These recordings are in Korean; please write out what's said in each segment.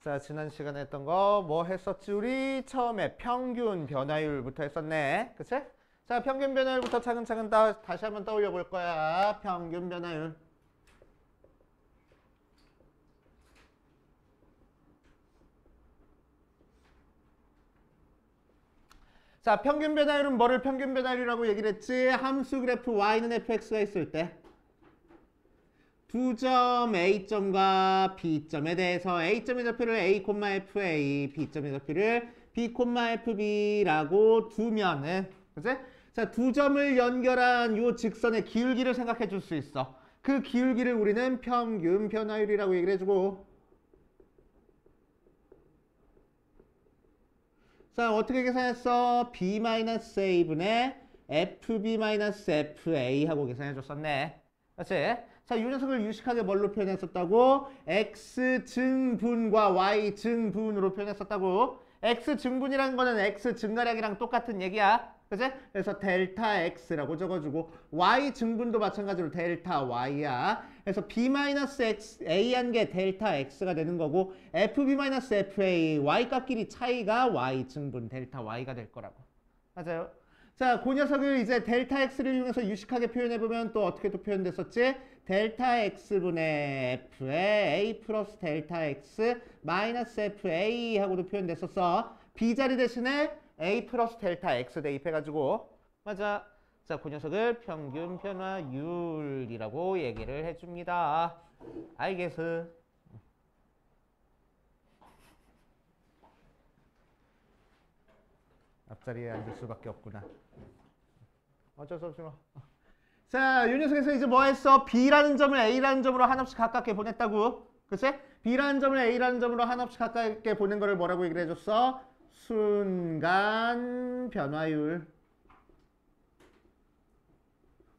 자, 지난 시간에 했던 거 뭐 했었지? 우리 처음에 평균 변화율부터 했었네. 그치? 자, 평균 변화율부터 차근차근 다시 한번 떠올려 볼 거야. 평균 변화율. 자, 평균 변화율은 뭐를 평균 변화율이라고 얘기를 했지? 함수 그래프 y는 fx가 있을 때 두 점 A점과 B점에 대해서 A점의 좌표를 A, FA, B점의 좌표를 B, FB라고 두면은, 그치? 자, 두 점을 연결한 요 직선의 기울기를 생각해 줄 수 있어. 그 기울기를 우리는 평균 변화율이라고 얘기를 해주고. 자, 어떻게 계산했어? B-A분의 FB-FA 하고 계산해 줬었네. 그렇지? 자, 이 녀석을 유식하게 뭘로 표현했었다고? X증분과 Y증분으로 표현했었다고. X증분이라는 거는 X증가량이랑 똑같은 얘기야. 그치? 그래서 델타 X라고 적어주고 Y증분도 마찬가지로 델타 Y야. 그래서 B-A한 게 델타 X가 되는 거고 FB-FA, Y값끼리 차이가 Y증분 델타 Y가 될 거라고. 맞아요? 자, 그 녀석을 이제 델타 X를 이용해서 유식하게 표현해보면 또 어떻게 또 표현됐었지? 델타 X분의 F에 A 플러스 델타 X 마이너스 FA 하고도 표현됐었어. B자리 대신에 A 플러스 델타 X 대입해가지고. 맞아. 자, 그 녀석을 평균 변화율이라고 얘기를 해줍니다. 알겠어? 앞자리에 앉을 수밖에 없구나. 어쩔 수 없지 뭐. 자, 이 녀석에서 이제 뭐 했어? B라는 점을 A라는 점으로 한없이 가깝게 보냈다고. 그치? B라는 점을 A라는 점으로 한없이 가깝게 보낸 거를 뭐라고 얘기를 해줬어? 순간 변화율.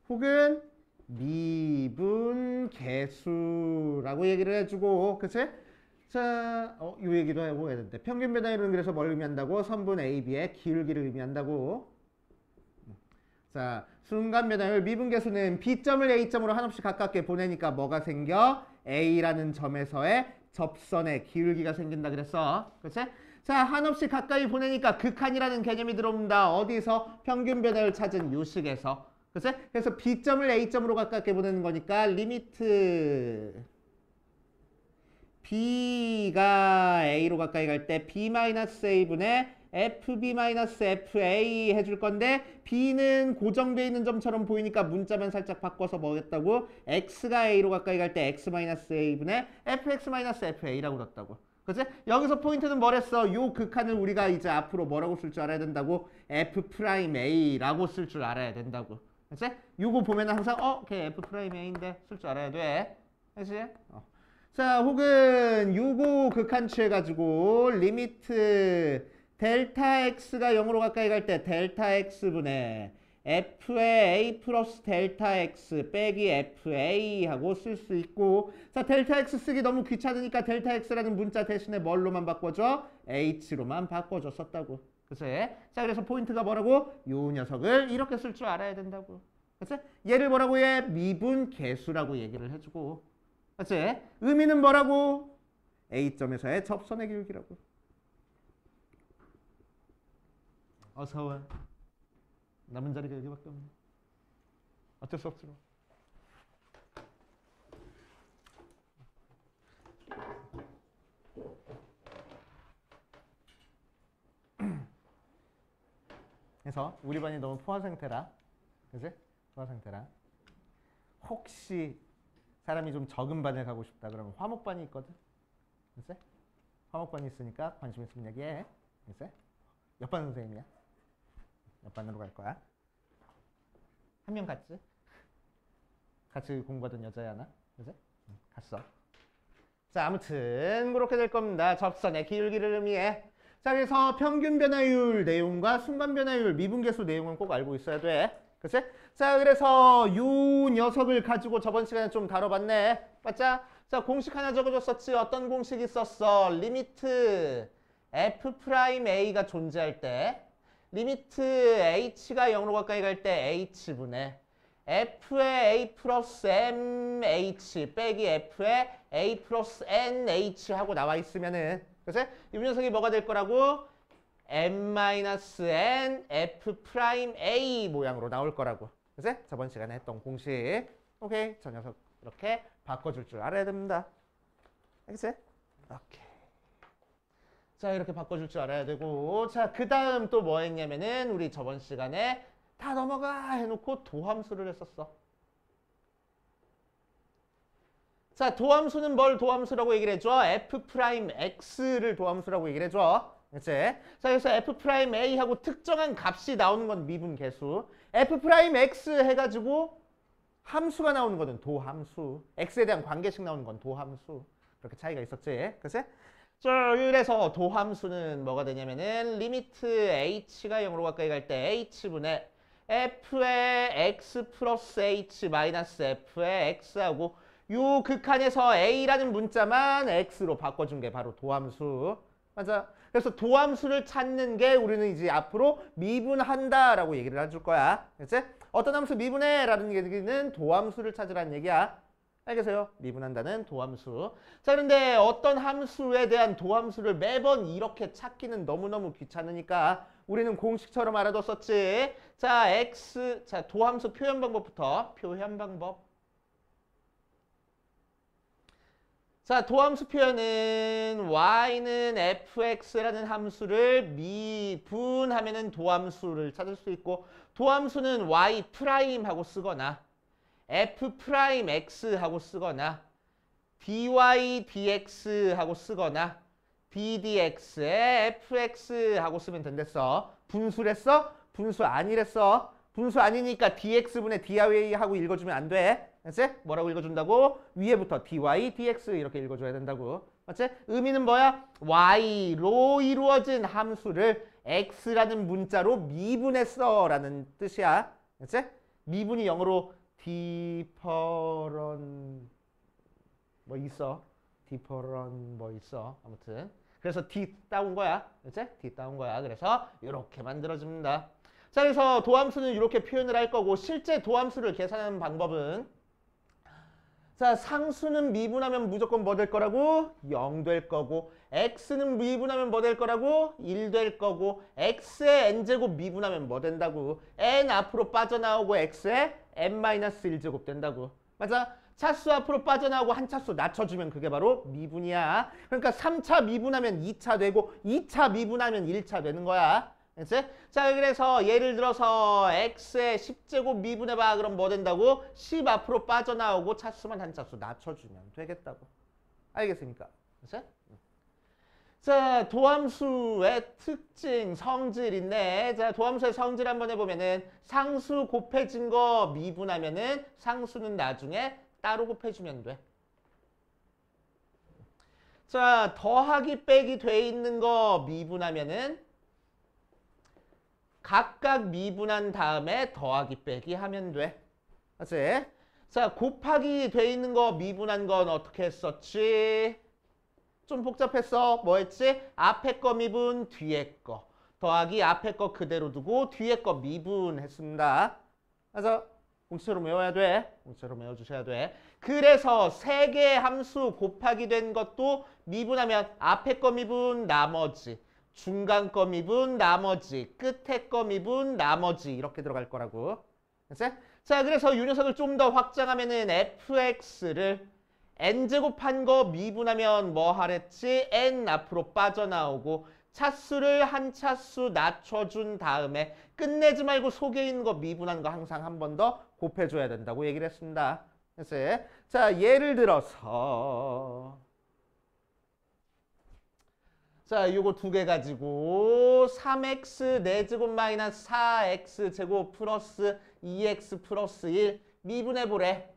혹은 미분 계수라고 얘기를 해주고. 그치? 자, 이 얘기도 해보야 되는데. 평균 변화율은 그래서 뭘 의미한다고? 선분 AB의 기울기를 의미한다고. 자, 순간 변화율 미분계수는 B점을 A점으로 한없이 가깝게 보내니까 뭐가 생겨? A라는 점에서의 접선의 기울기가 생긴다 그랬어. 그치? 자, 한없이 가까이 보내니까 극한이라는 개념이 들어온다. 어디서? 평균 변화율 찾은 요식에서. 그치? 그래서 B점을 A점으로 가깝게 보내는 거니까 리미트 B가 A로 가까이 갈 때 B-A분의 FB-FA 해줄 건데 B는 고정되어 있는 점처럼 보이니까 문자만 살짝 바꿔서 뭐겠다고? X가 A로 가까이 갈 때 X-A분의 FX-FA라고 그랬다고. 그치? 여기서 포인트는 뭐랬어? 요 극한을 우리가 이제 앞으로 뭐라고 쓸 줄 알아야 된다고? F'A라고 쓸 줄 알아야 된다고. 그치? 요거 보면 항상 걔 F'A인데 쓸 줄 알아야 돼. 그치? 자, 혹은 요거 극한 취해가지고 리미트 델타 X가 0으로 가까이 갈 때 델타 X분의 F의 A 플러스 델타 X 빼기 FA 하고 쓸 수 있고. 자, 델타 X 쓰기 너무 귀찮으니까 델타 X라는 문자 대신에 뭘로만 바꿔줘? H로만 바꿔줘 썼다고. 그치? 자, 그래서 포인트가 뭐라고? 요 녀석을 이렇게 쓸 줄 알아야 된다고. 그치? 얘를 뭐라고 해? 미분 계수라고 얘기를 해주고. 그치? 의미는 뭐라고? A점에서의 접선의 기울기라고. 어서와. 남은 자리가 여기밖에 없네. 어쩔 수 없지 뭐. 그래서 우리 반이 너무 포화 상태라. 그치? 포화 상태라. 혹시 사람이 좀 적은 반을 가고 싶다 그러면 화목반이 있거든. 그치? 화목반이 있으니까 관심 있으면 얘기해. 그치? 옆반 선생님이야. 옆반으로 갈 거야. 한 명 갔지? 같이 공부하던 여자야 나? 그치? 갔어. 자, 아무튼 그렇게 될 겁니다. 접선의 기울기를 의미해. 자, 그래서 평균 변화율 내용과 순간 변화율 미분계수 내용은 꼭 알고 있어야 돼. 그치? 자, 그래서 요 녀석을 가지고 저번 시간에 좀 다뤄봤네. 맞자? 자, 공식 하나 적어줬었지. 어떤 공식이 있었어? 리미트 F'A가 존재할 때 리미트 H가 0으로 가까이 갈 때 H분의 f의 a 플러스 mh 빼기 f의 a 플러스 nh 하고 나와 있으면은, 그치? 이 녀석이 뭐가 될 거라고? m-n f 프라임 a 모양으로 나올 거라고. 그치? 저번 시간에 했던 공식. 오케이. 저 녀석 이렇게 바꿔줄 줄 알아야 됩니다. 알겠지? 오케이. 자, 이렇게 바꿔줄 줄 알아야 되고. 자, 그 다음 또 뭐 했냐면은 우리 저번 시간에 다 넘어가 해놓고 도함수를 했었어. 자, 도함수는 뭘 도함수라고 얘기를 해줘? f'x를 도함수라고 얘기를 해줘. 그치? 자, 그래서 f'a하고 특정한 값이 나오는 건 미분 계수. f'x 해가지고 함수가 나오는 거는 도함수. x에 대한 관계식 나오는 건 도함수. 그렇게 차이가 있었지. 그치? 자, 그래서 도함수는 뭐가 되냐면은 리미트 h가 0으로 가까이 갈 때 h분의 f의 x 플러스 h 마이너스 f의 x하고 요 극한에서 a라는 문자만 x로 바꿔준 게 바로 도함수. 맞아. 그래서 도함수를 찾는 게 우리는 이제 앞으로 미분한다라고 얘기를 해줄 거야. 그치? 어떤 함수 미분해라는 얘기는 도함수를 찾으라는 얘기야. 알겠어요? 미분한다는 도함수. 자, 그런데 어떤 함수에 대한 도함수를 매번 이렇게 찾기는 너무너무 귀찮으니까 우리는 공식처럼 알아뒀었지. 자, 자, 도함수 표현 방법부터. 표현 방법. 자, 도함수 표현은 y는 fx라는 함수를 미분하면은 도함수를 찾을 수 있고, 도함수는 y 프라임 하고 쓰거나 f 프라임 x 하고 쓰거나 dy dx 하고 쓰거나 ddx에 fx 하고 쓰면 된댔어. 분수랬어? 분수 아니랬어. 분수 아니니까 dx분의 dy 하고 읽어주면 안 돼. 맞지? 뭐라고 읽어준다고? 위에부터 dy, dx 이렇게 읽어줘야 된다고. 맞지? 의미는 뭐야? y로 이루어진 함수를 x라는 문자로 미분했어 라는 뜻이야. 맞지? 미분이 영어로 different 뭐 있어? different 뭐 있어? 아무튼 그래서 d 따온 거야. 맞지? d 따온 거야. 그래서 이렇게 만들어줍니다. 자, 그래서 도함수는 이렇게 표현을 할 거고, 실제 도함수를 계산하는 방법은, 자, 상수는 미분하면 무조건 뭐 될 거라고? 0 될 거고, x는 미분하면 뭐 될 거라고? 1 될 거고, x의 n제곱 미분하면 뭐 된다고? n 앞으로 빠져나오고 x의 n-1제곱 된다고. 맞아? 차수 앞으로 빠져나오고 한 차수 낮춰주면 그게 바로 미분이야. 그러니까 3차 미분하면 2차 되고 2차 미분하면 1차 되는 거야. 그치? 자, 그래서 예를 들어서 x의 10제곱 미분해봐. 그럼 뭐 된다고? 10 앞으로 빠져나오고 차수만 한 차수 낮춰주면 되겠다고. 알겠습니까? 그치? 자, 도함수의 특징, 성질인데, 자, 도함수의 성질 한번 해보면은 상수 곱해진 거 미분하면은 상수는 나중에 따로 곱해주면 돼. 자, 더하기 빼기 돼 있는 거 미분하면은 각각 미분한 다음에 더하기 빼기 하면 돼. 맞지? 자, 곱하기 돼 있는 거 미분한 건 어떻게 했었지? 좀 복잡했어. 뭐 했지? 앞에 거 미분, 뒤에 거. 더하기 앞에 거 그대로 두고 뒤에 거 미분했습니다. 맞아? 공식처럼 외워야 돼. 공식처럼 외워주셔야 돼. 그래서 세 개의 함수 곱하기 된 것도 미분하면 앞에 거 미분, 나머지. 중간 거 미분, 나머지. 끝에 거 미분, 나머지. 이렇게 들어갈 거라고. 됐지? 자, 그래서 이 녀석을 좀 더 확장하면은 fx를 n제곱한 거 미분하면 뭐 하랬지? n 앞으로 빠져나오고 차수를 한 차수 낮춰준 다음에 끝내지 말고 속에 있는 거 미분한 거 항상 한 번 더 곱해줘야 된다고 얘기를 했습니다. 됐어요? 자, 예를 들어서 자, 요거 두 개 가지고 3x 4제곱 마이너스 4x 제곱 플러스 2x 플러스 1 미분해보래.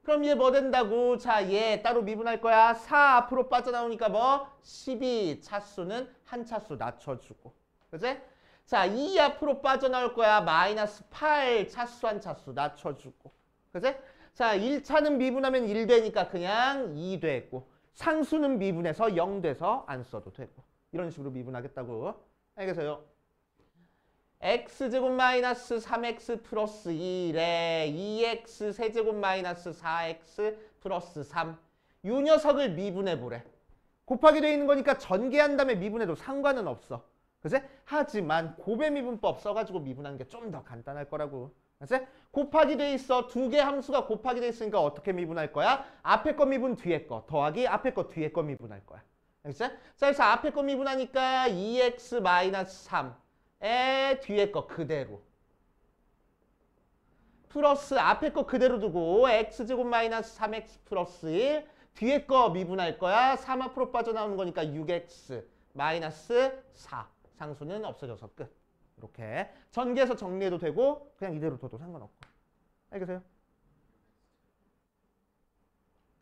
그럼 얘 뭐 된다고? 자, 얘 따로 미분할 거야. 4 앞으로 빠져나오니까 뭐? 12 차수는 한 차수 낮춰주고. 그치? 자, 2 앞으로 빠져나올 거야. 마이너스 8 차수 한 차수 낮춰주고. 그치? 자, 1차는 미분하면 1 되니까 그냥 2 되고. 상수는 미분해서 0 돼서 안 써도 되고. 이런 식으로 미분하겠다고. 알겠어요? x제곱 마이너스 3x 플러스 2에 2x 세제곱 마이너스 4x 플러스 3. 이 녀석을 미분해보래. 곱하기 돼 있는 거니까 전개한 다음에 미분해도 상관은 없어. 그치? 하지만 고배미분법 써가지고 미분하는 게 좀 더 간단할 거라고. 그치? 곱하기 돼 있어. 두 개 함수가 곱하기 돼 있으니까 어떻게 미분할 거야? 앞에 거 미분 뒤에 거 더하기 앞에 거 뒤에 거 미분할 거야. 그치? 자, 그래서 앞에 거 미분하니까 2x 마이너스 3에 뒤에 거 그대로. 플러스 앞에 거 그대로 두고 x제곱 마이너스 3x 플러스 1 뒤에 거 미분할 거야. 3 앞으로 빠져나오는 거니까 6x 마이너스 4. 상수는 없어져서 끝. 이렇게 전개해서 정리해도 되고 그냥 이대로 둬도 상관없고. 알겠어요?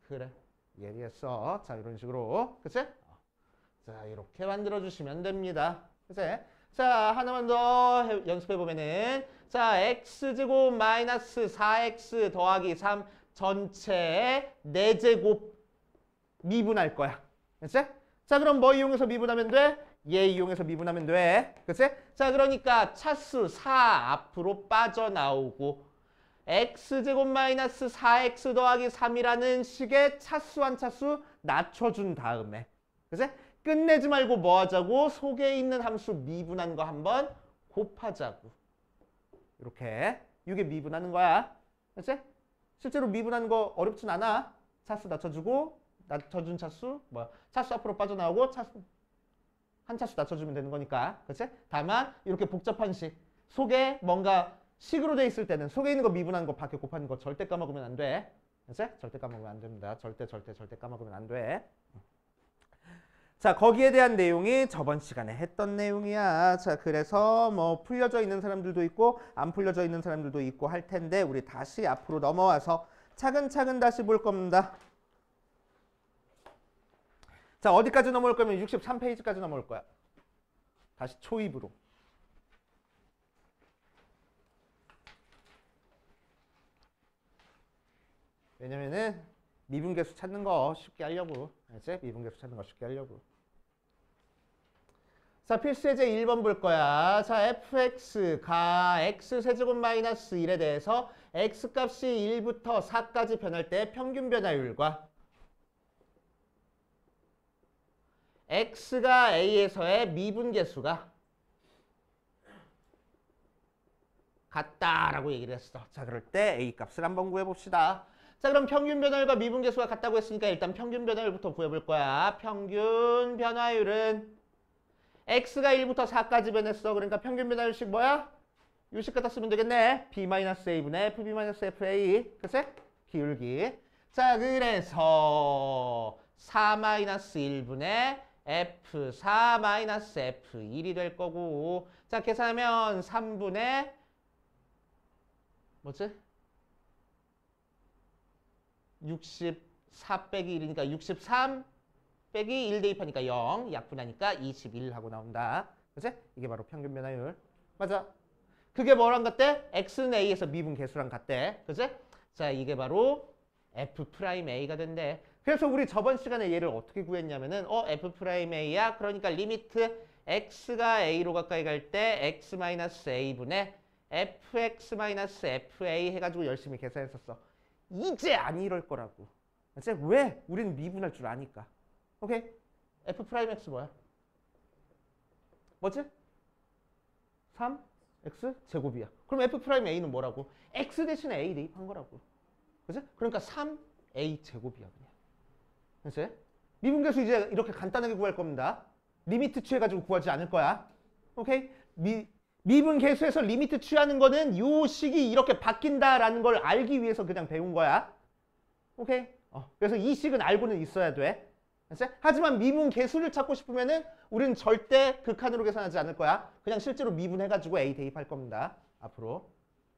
그래. 예리했어. 자, 이런 식으로. 그치? 자, 이렇게 만들어주시면 됩니다. 그치? 자, 하나만 더 연습해보면은 자, x제곱 마이너스 4x 더하기 3 전체 4제곱 미분할 거야. 그치? 자, 그럼 뭐 이용해서 미분하면 돼? 얘 이용해서 미분하면 돼. 그치? 자, 그러니까 차수 4 앞으로 빠져나오고 x제곱 마이너스 4x 더하기 3이라는 식의 차수 한 차수 낮춰준 다음에 그치? 끝내지 말고 뭐 하자고? 속에 있는 함수 미분한 거 한번 곱하자고. 이렇게 이게 미분하는 거야. 그치? 실제로 미분하는 거 어렵진 않아. 차수 낮춰주고 낮춰준 차수 뭐야? 차수 앞으로 빠져나오고 차수 한 차수 낮춰주면 되는 거니까. 그치? 다만 이렇게 복잡한 식 속에 뭔가 식으로 돼 있을 때는 속에 있는 거 미분하는 거 밖에 곱하는 거 절대 까먹으면 안 돼. 그치? 절대 까먹으면 안 됩니다. 절대 까먹으면 안 돼. 자, 거기에 대한 내용이 저번 시간에 했던 내용이야. 자, 그래서 뭐 풀려져 있는 사람들도 있고 안 풀려져 있는 사람들도 있고 할 텐데 우리 다시 앞으로 넘어와서 차근차근 다시 볼 겁니다. 자, 어디까지 넘어올 거면 63페이지까지 넘어올 거야. 다시 초입으로. 왜냐면은 미분계수 찾는 거 쉽게 하려고. 알지? 미분계수 찾는 거 쉽게 하려고. 자, 필수 예제 1번 볼 거야. 자, fx가 x세제곱 마이너스 1에 대해서 x값이 1부터 4까지 변할 때 평균 변화율과 x가 a에서의 미분계수가 같다라고 얘기를 했어. 자, 그럴 때 a 값을 한번 구해봅시다. 자, 그럼 평균 변화율과 미분계수가 같다고 했으니까 일단 평균 변화율부터 구해볼 거야. 평균 변화율은 x가 1부터 4까지 변했어. 그러니까 평균 변화율식 뭐야? 요식 갖다 쓰면 되겠네. b-a분의 fb-fa. 그치? 기울기. 자, 그래서 4-1분의 f4-f1이 될 거고. 자, 계산하면 3분의 뭐지? 64 빼기 1이니까 63 빼기 1 대입하니까 0, 약분하니까 21 하고 나온다. 그치? 이게 바로 평균 변화율. 맞아. 그게 뭐랑 같대? x는 a에서 미분 계수랑 같대. 그치? 자, 이게 바로 f'a가 된대. 그래서 우리 저번 시간에 얘를 어떻게 구했냐면은 f'a야. 그러니까 리미트 x가 a로 가까이 갈 때 x-a분의 fx-fa 해가지고 열심히 계산했었어. 이제 안 이럴 거라고. 그치? 왜? 우리는 미분할 줄 아니까. 오케이? f'x 뭐야? 뭐지? 3x 제곱이야. 그럼 f'a는 뭐라고? x 대신에 a 대입한 거라고. 그치? 그러니까 3a 제곱이야 그냥. 그치? 미분계수 이제 이렇게 간단하게 구할 겁니다. 리미트 취해가지고 구하지 않을 거야. 오케이? 미분계수에서 리미트 취하는 거는 요 식이 이렇게 바뀐다라는 걸 알기 위해서 그냥 배운 거야. 오케이? 그래서 이 식은 알고는 있어야 돼. 하지만 미분 계수를 찾고 싶으면은 우리는 절대 극한으로 계산하지 않을 거야. 그냥 실제로 미분해가지고 a 대입할 겁니다. 앞으로.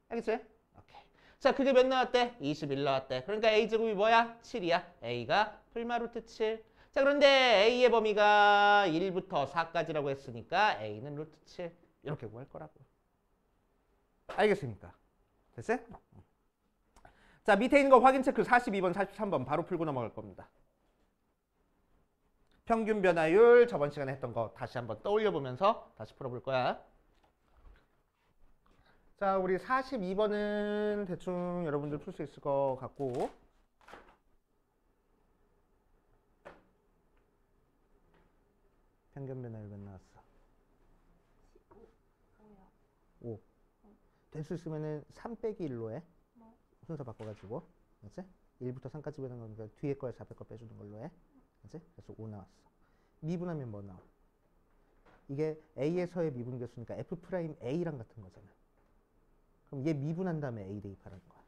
알겠지? 오케이. 자, 그게 몇 나왔대? 21 나왔대. 그러니까 a제곱이 뭐야? 7이야. a가 풀마루트 7. 자, 그런데 a의 범위가 1부터 4까지라고 했으니까 a는 루트 7. 이렇게 구할 거라고. 알겠습니까? 됐어요? 자, 밑에 있는 거 확인 체크 42번, 43번 바로 풀고 넘어갈 겁니다. 평균 변화율 저번 시간에 했던 거 다시 한번 떠올려 보면서 다시 풀어볼 거야. 자, 우리 42번은 대충 여러분들 풀 수 있을 것 같고. 평균 변화율 몇 나왔어? 5. 될 수 있으면은 3 빼기 1로 해. 순서 바꿔가지고. 그치? 1부터 3까지 배는 거니까 뒤에 거에서 앞에 거 빼주는 걸로 해. 그치? 그래서 5 나왔어. 미분하면 뭐 나와? 이게 A에서의 미분 개수니까 F'A랑 같은 거잖아. 그럼 얘 미분한 다음에 A 대입하라는 거야.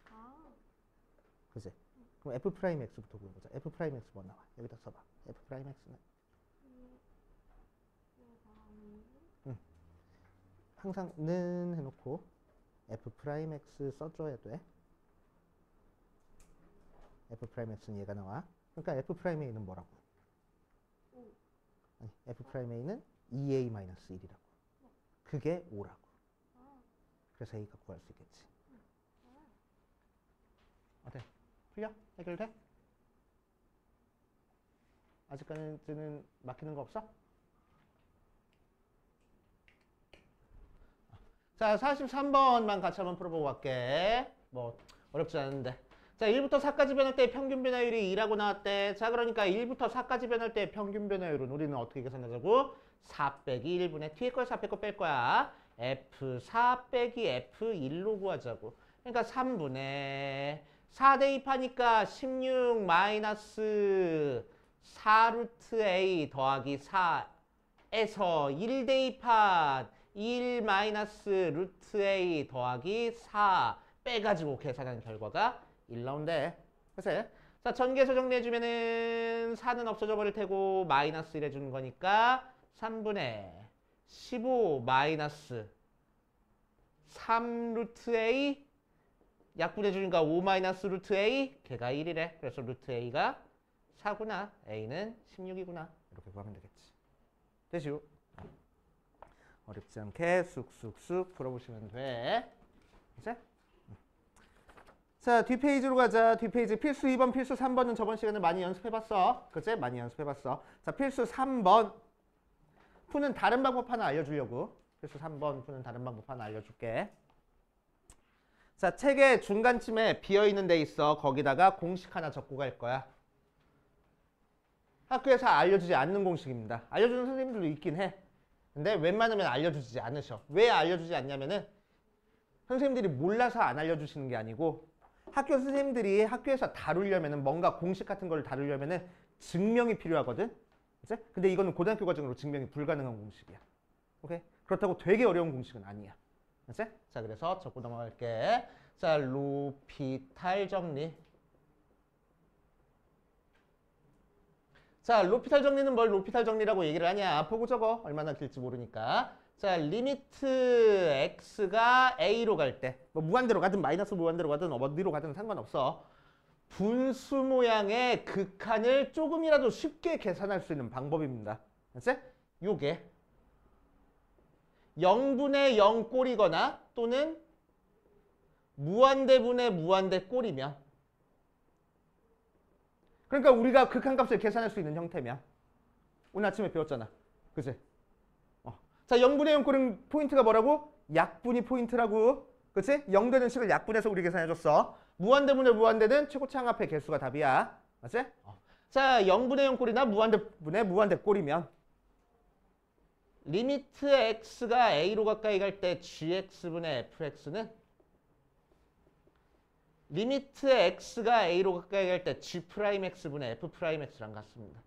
그치? 그럼 F'X부터 구해보자. F'X 뭐 나와? 여기다 써봐. F'X는 항상 는 해놓고 F'X 써줘야 돼. F'X는 얘가 나와. 그러니까 F'A는 뭐라고? 아니, F'A는 2A-1이라고. 그게 5라고. 그래서 A가 구할 수 있겠지. 어때? 풀려? 해결돼? 아직까지는 막히는 거 없어? 자, 43번만 같이 한번 풀어보고 갈게. 뭐 어렵지 않은데. 자, 1부터 4까지 변할 때 평균 변화율이 2라고 나왔대. 자, 그러니까 1부터 4까지 변할 때 평균 변화율은 우리는 어떻게 계산하자고? 4 빼기 1분의 뒤에 거에서 앞에 거 뺄 거야. F4 빼기 F1로 구하자고. 그러니까 3분의 4 대입하니까 16 마이너스 4 루트 A 더하기 4에서 1 대입한 1 마이너스 루트 A 더하기 4 빼가지고 계산한 결과가 1 나온대. 그래서 자, 전개해서 정리해주면은 4는 없어져 버릴 테고 마이너스 1 해주는 거니까 3분의 15 마이너스 3 루트 A 약분해주니까 5 마이너스 루트 A 걔가 1이래. 그래서 루트 A가 4구나. A는 16이구나. 이렇게 구하면 되겠지. 되시오. 어렵지 않게 쑥쑥쑥 풀어보시면 돼. 이제? 자, 뒷페이지로 가자. 뒷페이지 필수 2번, 필수 3번은 저번 시간에 많이 연습해봤어. 그치? 많이 연습해봤어. 자, 필수 3번. 푸는 다른 방법 하나 알려주려고. 필수 3번 푸는 다른 방법 하나 알려줄게. 자, 책의 중간쯤에 비어있는 데 있어. 거기다가 공식 하나 적고 갈 거야. 학교에서 알려주지 않는 공식입니다. 알려주는 선생님들도 있긴 해. 근데 웬만하면 알려주지 않으셔. 왜 알려주지 않냐면은 선생님들이 몰라서 안 알려주시는 게 아니고 학교 선생님들이 학교에서 다루려면은 뭔가 공식 같은 걸 다루려면은 증명이 필요하거든. 그치? 근데 이거는 고등학교 과정으로 증명이 불가능한 공식이야. 오케이? 그렇다고 되게 어려운 공식은 아니야. 그치? 자, 그래서 적고 넘어갈게. 자, 로피탈 정리. 자, 로피탈 정리는 뭘 로피탈 정리라고 얘기를 하냐? 보고 적어. 얼마나 길지 모르니까. 자, 리미트 x가 a로 갈 때, 뭐 무한대로 가든 마이너스 무한대로 가든 어디로 가든 상관없어. 분수 모양의 극한을 조금이라도 쉽게 계산할 수 있는 방법입니다. 알았지? 요게 0분의 0 꼴이거나 또는 무한대분의 무한대 꼴이면, 그러니까 우리가 극한값을 계산할 수 있는 형태면 오늘 아침에 배웠잖아. 그치? 자, 0분의 0 꼴은 포인트가 뭐라고? 약분이 포인트라고. 그치? 0 되는 식을 약분해서 우리 계산해줬어. 무한대분의 무한대는 최고차항 앞에 개수가 답이야. 맞지? 자, 0분의 0 꼴이나 무한대분의 무한대 꼴이면 리미트 x가 a로 가까이 갈 때 gx분의 fx는 리미트 x가 a로 가까이 갈 때 g'x분의 f'x랑 같습니다.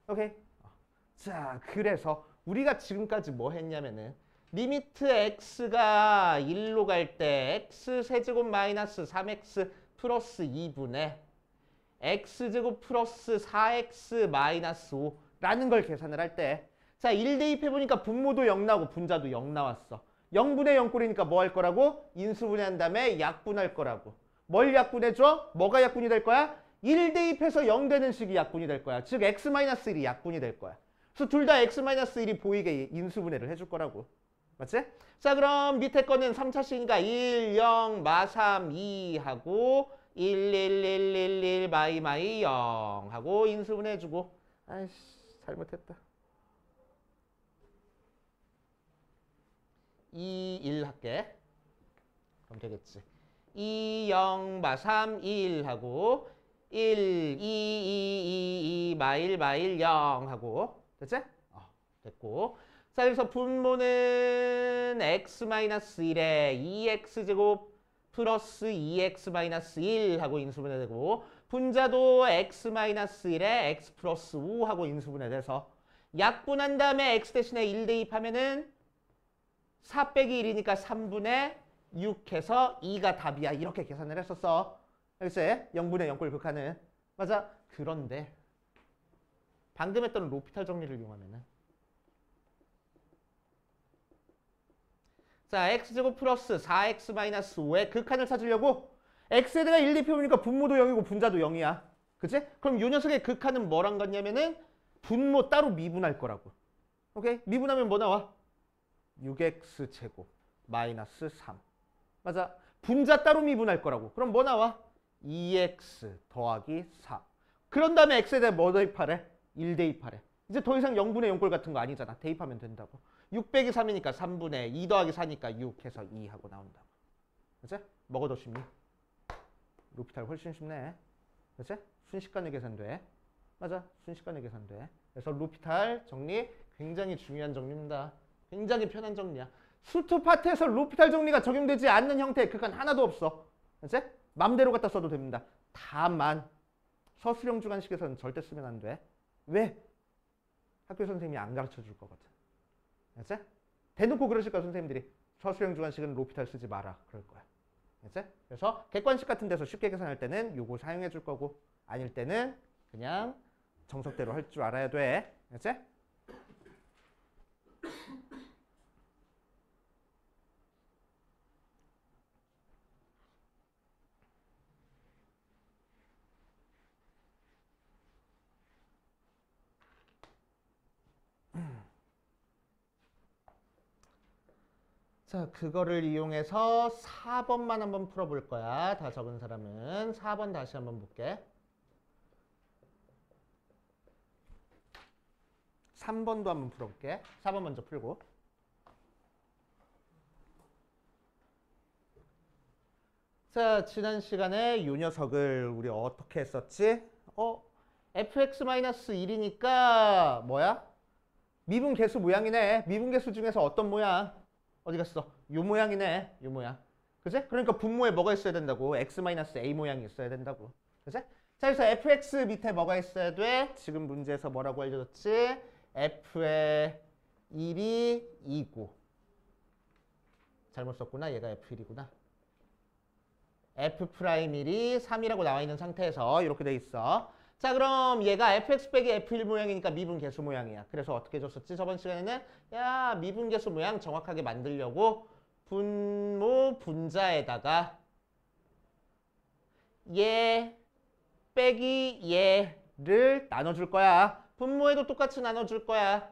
오케이? 자, 그래서 우리가 지금까지 뭐 했냐면은 리미트 x가 1로 갈 때 x세제곱 마이너스 3x 플러스 2분의 x제곱 플러스 4x 마이너스 5라는 걸 계산을 할 때, 자, 1 대입해보니까 분모도 0 나오고 분자도 0 나왔어. 0분의 0 꼴이니까 뭐 할 거라고? 인수분해한 다음에 약분할 거라고. 뭘 약분해줘? 뭐가 약분이 될 거야? 1 대입해서 0 되는 식이 약분이 될 거야. 즉 x-1이 약분이 될 거야. 그래서 둘 다 x-1이 보이게 인수분해를 해줄 거라고. 맞지? 자, 그럼 밑에 거는 3차식이니까 1, 0, 마3, 2 하고 1, 1, 1, 1, 1, 마이 0 하고 인수분해 해주고. 아이씨, 잘못했다. 2, 1 할게. 그럼 되겠지. 2, 0, 마 3, 1 하고 1, 2, 2, 2, 마일, 마일, 0 하고 됐지? 됐고. 자, 그래서 분모는 x-1에 2x제곱 플러스 2x-1 하고 인수분해되고 분자도 x-1에 x 플러스 5 하고 인수분해돼서 약분한 다음에 x 대신에 1 대입하면은 4 빼기 1이니까 3분의 6해서 2가 답이야. 이렇게 계산을 했었어. 알겠지? 0분의 0꼴 극하는. 맞아. 그런데 방금 했던 로피탈 정리를 이용하면은 자, x제곱 플러스 4x 마이너스 5의 극한을 찾으려고 x에다가 1 대입해보니까 분모도 0이고 분자도 0이야. 그치? 그럼 이 녀석의 극한은 뭐랑 같냐면은 분모 따로 미분할 거라고. 오케이? 미분하면 뭐 나와? 6x 제곱 마이너스 3. 맞아. 분자 따로 미분할 거라고. 그럼 뭐 나와? 2x 더하기 4. 그런 다음에 x에 대해 뭐 대입하래? 1 대입하래. 이제 더 이상 0분의 0꼴 같은 거 아니잖아. 대입하면 된다고. 6 빼기 3이니까 3분의 2 더하기 4니까 6 해서 2 하고 나온다고. 그치? 뭐가 더 쉽니? 로피탈 훨씬 쉽네. 그치? 순식간에 계산돼. 맞아. 순식간에 계산돼. 그래서 로피탈 정리 굉장히 중요한 정리입니다. 굉장히 편한 정리야. 수투 파트에서 로피탈 정리가 적용되지 않는 형태의 극한 하나도 없어. 그치? 맘대로 갖다 써도 됩니다. 다만 서술형 주관식에서는 절대 쓰면 안 돼. 왜? 학교 선생님이 안 가르쳐 줄 거거든. 알았지? 대놓고 그러실 거야, 선생님들이. 서술형 주관식은 로피탈 쓰지 마라. 그럴 거야. 알았지? 그래서 객관식 같은 데서 쉽게 계산할 때는 요거 사용해 줄 거고 아닐 때는 그냥 정석대로 할 줄 알아야 돼. 알았지? 자, 그거를 이용해서 4번만 한번 풀어볼 거야. 다 적은 사람은 4번 다시 한번 볼게. 3번도 한번 풀어볼게. 4번 먼저 풀고. 자, 지난 시간에 이 녀석을 우리 어떻게 했었지? fx-1이니까 뭐야? 미분계수 모양이네. 미분계수 중에서 어떤 모양? 어디 갔어? 요 모양이네. 요 모양. 그치? 그러니까 분모에 뭐가 있어야 된다고? x-a 모양이 있어야 된다고. 그치? 자, 그래서 fx 밑에 뭐가 있어야 돼? 지금 문제에서 뭐라고 알려줬지? f의 1이 2고. 잘못 썼구나. 얘가 f1이구나. f'1이 3이라고 나와 있는 상태에서 이렇게 돼 있어. 자, 그럼 얘가 fx 빼기 f1 모양이니까 미분계수 모양이야. 그래서 어떻게 해줬었지? 저번 시간에는 야, 미분계수 모양 정확하게 만들려고 분모 분자에다가 얘 빼기 얘를 나눠줄 거야. 분모에도 똑같이 나눠줄 거야.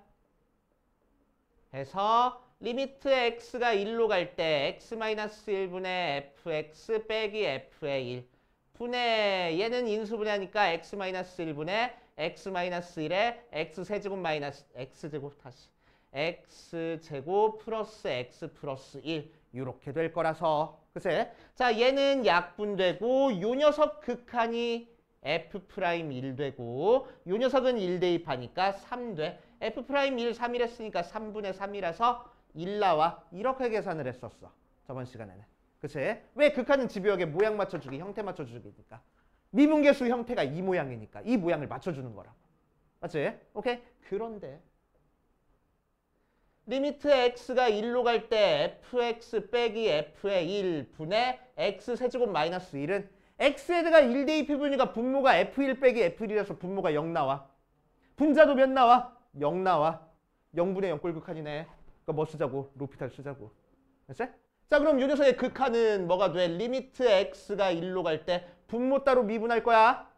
해서 리미트 x가 1로 갈 때 x-1분의 fx 빼기 f의 1 분의 얘는 인수분해하니까 x-1분의 x-1에 x세제곱 마이너스 x제곱 다시 x제곱 플러스 x 플러스 1 이렇게 될 거라서 그치? 자, 얘는 약분되고 요 녀석 극한이 f'1 되고 요 녀석은 1 대입하니까 3 돼. f'1 3일 했으니까 3분의 3이라서 1 나와. 이렇게 계산을 했었어. 저번 시간에는. 그치? 왜 극한은 집요하게 모양 맞춰주기, 형태 맞춰주기니까. 미분계수 형태가 이 모양이니까 이 모양을 맞춰주는 거라고. 맞지? 오케이? 그런데 리미트 x가 1로 갈 때 fx 빼기 f의 1 분의 x세제곱 마이너스 1은 x에다가 1 대입해보니까 분모가 f1 빼기 f1이라서 분모가 0 나와. 분자도 몇 나와? 0 나와. 0분의 0꼴 극한이네. 그러니까 뭐 쓰자고? 로피탈 쓰자고. 됐지? 자, 그럼 이 녀석의 극한은 뭐가 돼? 리미트 x가 1로 갈 때 분모 따로 미분할 거야.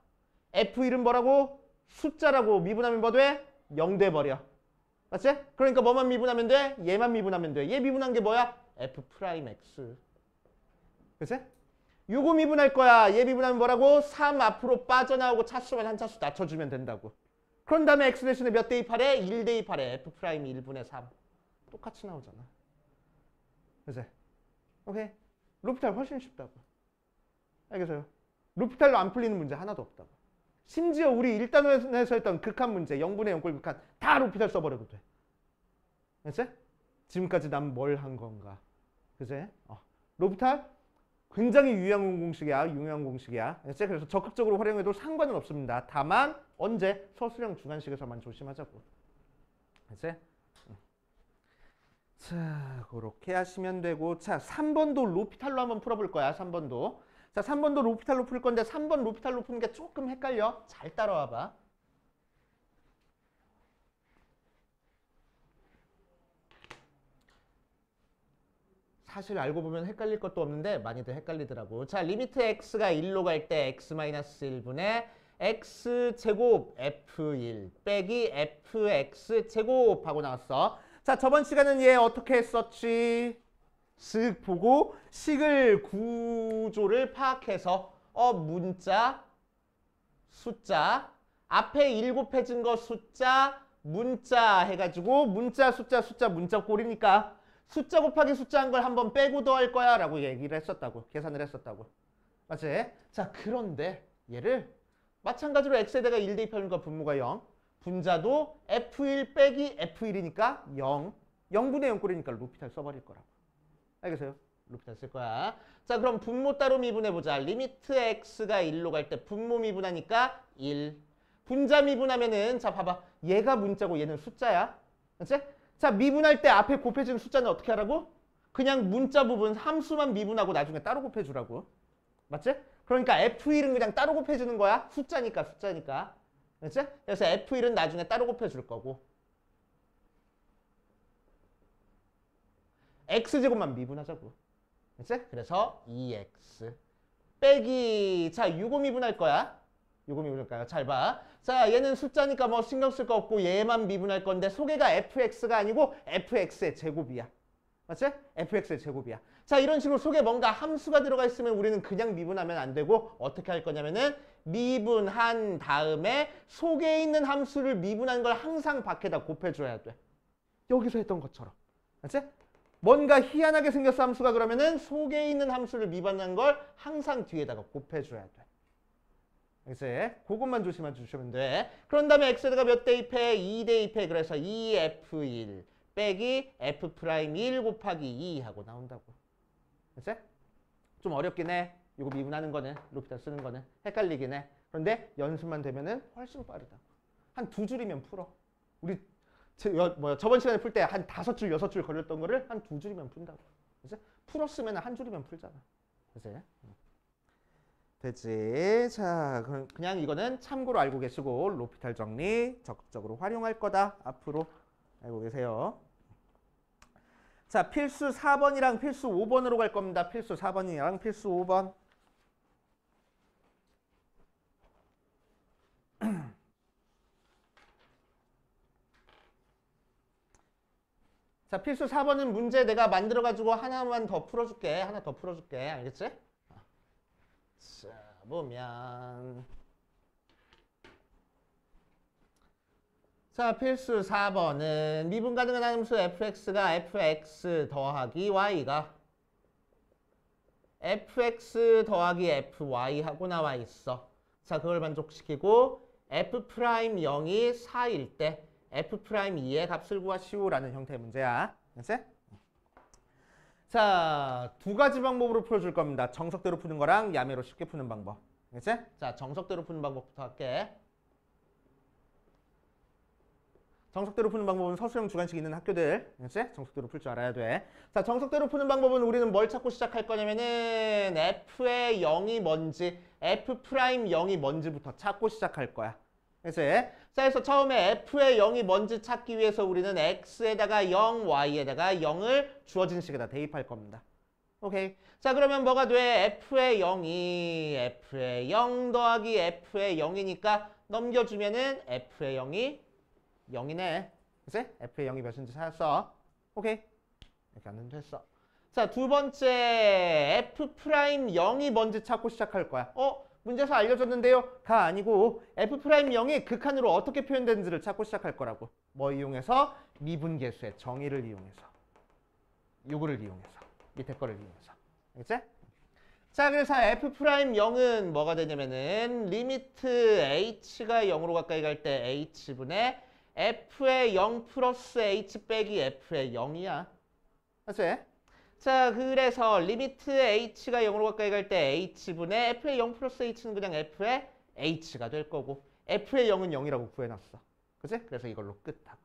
f1은 뭐라고? 숫자라고. 미분하면 뭐 돼? 0 돼버려. 맞지? 그러니까 뭐만 미분하면 돼? 얘만 미분하면 돼. 얘 미분한 게 뭐야? f'x. 그치? 요거 미분할 거야. 얘 미분하면 뭐라고? 3 앞으로 빠져나오고 차수만 한 차수 낮춰주면 된다고. 그런 다음에 x 대신에 몇 대입하래? 1 대입하래. f' 1분의 3. 똑같이 나오잖아. 그치? 오케이? 로피탈 훨씬 쉽다고. 알겠어요? 로피탈로 안 풀리는 문제 하나도 없다고. 심지어 우리 1단원에서 했던 극한 문제, 0분의 0꼴 극한 다 로피탈 써버려도 돼. 알겠지? 지금까지 난 뭘 한 건가? 그치? 로피탈 굉장히 유용한 공식이야. 유용한 공식이야. 알겠지? 그래서 적극적으로 활용해도 상관은 없습니다. 다만 언제? 서술형 주관식에서만 조심하자고. 알겠지? 자, 그렇게 하시면 되고, 자, 3번도 로피탈로 한번 풀어볼 거야. 3번도. 자, 3번도 로피탈로 풀 건데 3번 로피탈로 푸는 게 조금 헷갈려. 잘 따라와봐. 사실 알고 보면 헷갈릴 것도 없는데 많이들 헷갈리더라고. 자, 리미트 x가 1로 갈 때 x-1분의 x제곱 f1 빼기 fx제곱 하고 나왔어. 자, 저번 시간은 얘 어떻게 했었지? 쓱 보고 식을 구조를 파악해서 문자, 숫자, 앞에 1 곱해진 거 숫자, 문자 해가지고 문자, 숫자, 문자 꼴이니까 숫자 곱하기 숫자 한 걸 한번 빼고 더할 거야 라고 얘기를 했었다고. 계산을 했었다고. 맞지? 자, 그런데 얘를 마찬가지로 x에다가 1 대입하는 거 분모가 0. 분자도 f1 빼기 f1이니까 0. 0분의 0 꼴이니까 로피탈 써버릴 거라고. 알겠어요? 로피탈 쓸 거야. 자, 그럼 분모 따로 미분해보자. 리미트 x가 1로 갈 때 분모 미분하니까 1. 분자 미분하면은 자, 봐봐. 얘가 문자고 얘는 숫자야. 그치? 자, 미분할 때 앞에 곱해지는 숫자는 어떻게 하라고? 그냥 문자 부분 함수만 미분하고 나중에 따로 곱해주라고. 맞지? 그러니까 f1은 그냥 따로 곱해주는 거야. 숫자니까. 그치? 그래서 f1은 나중에 따로 곱해줄 거고. x제곱만 미분하자고. 그치? 그래서 2x 빼기 자 6호 미분할 거야. 6호 미분할까요? 잘 봐. 자, 얘는 숫자니까 뭐 신경 쓸 거 없고 얘만 미분할 건데 소개가 fx가 아니고 fx의 제곱이야. 맞지? fx의 제곱이야. 자, 이런 식으로 속에 뭔가 함수가 들어가 있으면 우리는 그냥 미분하면 안 되고 어떻게 할 거냐면은 미분한 다음에 속에 있는 함수를 미분한 걸 항상 밖에다 곱해줘야 돼. 여기서 했던 것처럼. 맞지? 뭔가 희한하게 생겼어 함수가 그러면은 속에 있는 함수를 미분한 걸 항상 뒤에다가 곱해줘야 돼. 알겠지? 그것만 조심해 주시면 돼. 그런 다음에 x에다가 몇 대입해? 2 대입해. 그래서 2f1 빼기 f'1 곱하기 2 하고 나온다고. 알겠지? 좀 어렵긴 해. 이거 미분하는 거는 로피탈 쓰는 거는 헷갈리긴 해. 그런데 연습만 되면은 훨씬 빠르다고. 한 2줄이면 풀어. 우리 저번 시간에 풀 때 한 5줄, 6줄 걸렸던 거를 한 2줄이면 푼다고. 그치? 풀었으면 한 줄이면 풀잖아. 그치? 되지? 자, 그냥 이거는 참고로 알고 계시고 로피탈 정리 적극적으로 활용할 거다. 앞으로 알고 계세요. 자, 필수 4번이랑 필수 5번으로 갈 겁니다. 필수 4번이랑 필수 5번. 자, 필수 4번은 문제 내가 만들어가지고 하나만 더 풀어줄게. 하나 더 풀어줄게. 알겠지? 자, 보면. 자, 필수 4번은 미분 가능한 함수 fx가 fx 더하기 y가 fx 더하기 fy 하고 나와 있어. 자, 그걸 만족시키고 f'0이 4일 때 f'2의 값을 구하시오라는 형태의 문제야. 알겠지? 자, 2가지 방법으로 풀어줄 겁니다. 정석대로 푸는 거랑 야매로 쉽게 푸는 방법. 알겠지? 자, 정석대로 푸는 방법부터 할게. 정석대로 푸는 방법은 서술형 주관식 있는 학교들. 알겠지? 정석대로 풀 줄 알아야 돼. 자, 정석대로 푸는 방법은 우리는 뭘 찾고 시작할 거냐면은 f의 0이 뭔지, f'0이 뭔지부터 찾고 시작할 거야. 그치? 자, 그래서 처음에 f의 0이 뭔지 찾기 위해서 우리는 x에다가 0, y에다가 0을 주어진 식에다 대입할 겁니다. 오케이. 자, 그러면 뭐가 돼? f의 0이 f의 0 더하기 f의 0이니까 넘겨주면은 f의 0이 0이네. 그치? f의 0이 몇인지 찾았어. 오케이. 이렇게 하면 됐어. 자, 두 번째 f'0이 뭔지 찾고 시작할 거야. 문제에서 알려줬는데요. 가 아니고 f'0이 극한으로 어떻게 표현되는지를 찾고 시작할 거라고. 뭐 이용해서? 미분계수의 정의를 이용해서. 요거를 이용해서. 밑에 거를 이용해서. 알겠지? 자, 그래서 f'0은 뭐가 되냐면은 리미트 h가 0으로 가까이 갈 때 h분의 f의 0 플러스 h 빼기 f의 0이야. 맞지? 자, 그래서 리미트 h가 0으로 가까이 갈 때 h분의 f의 0 플러스 h는 그냥 f의 h가 될 거고 f의 0은 0이라고 구해놨어. 그치? 그래서 이걸로 끝하고.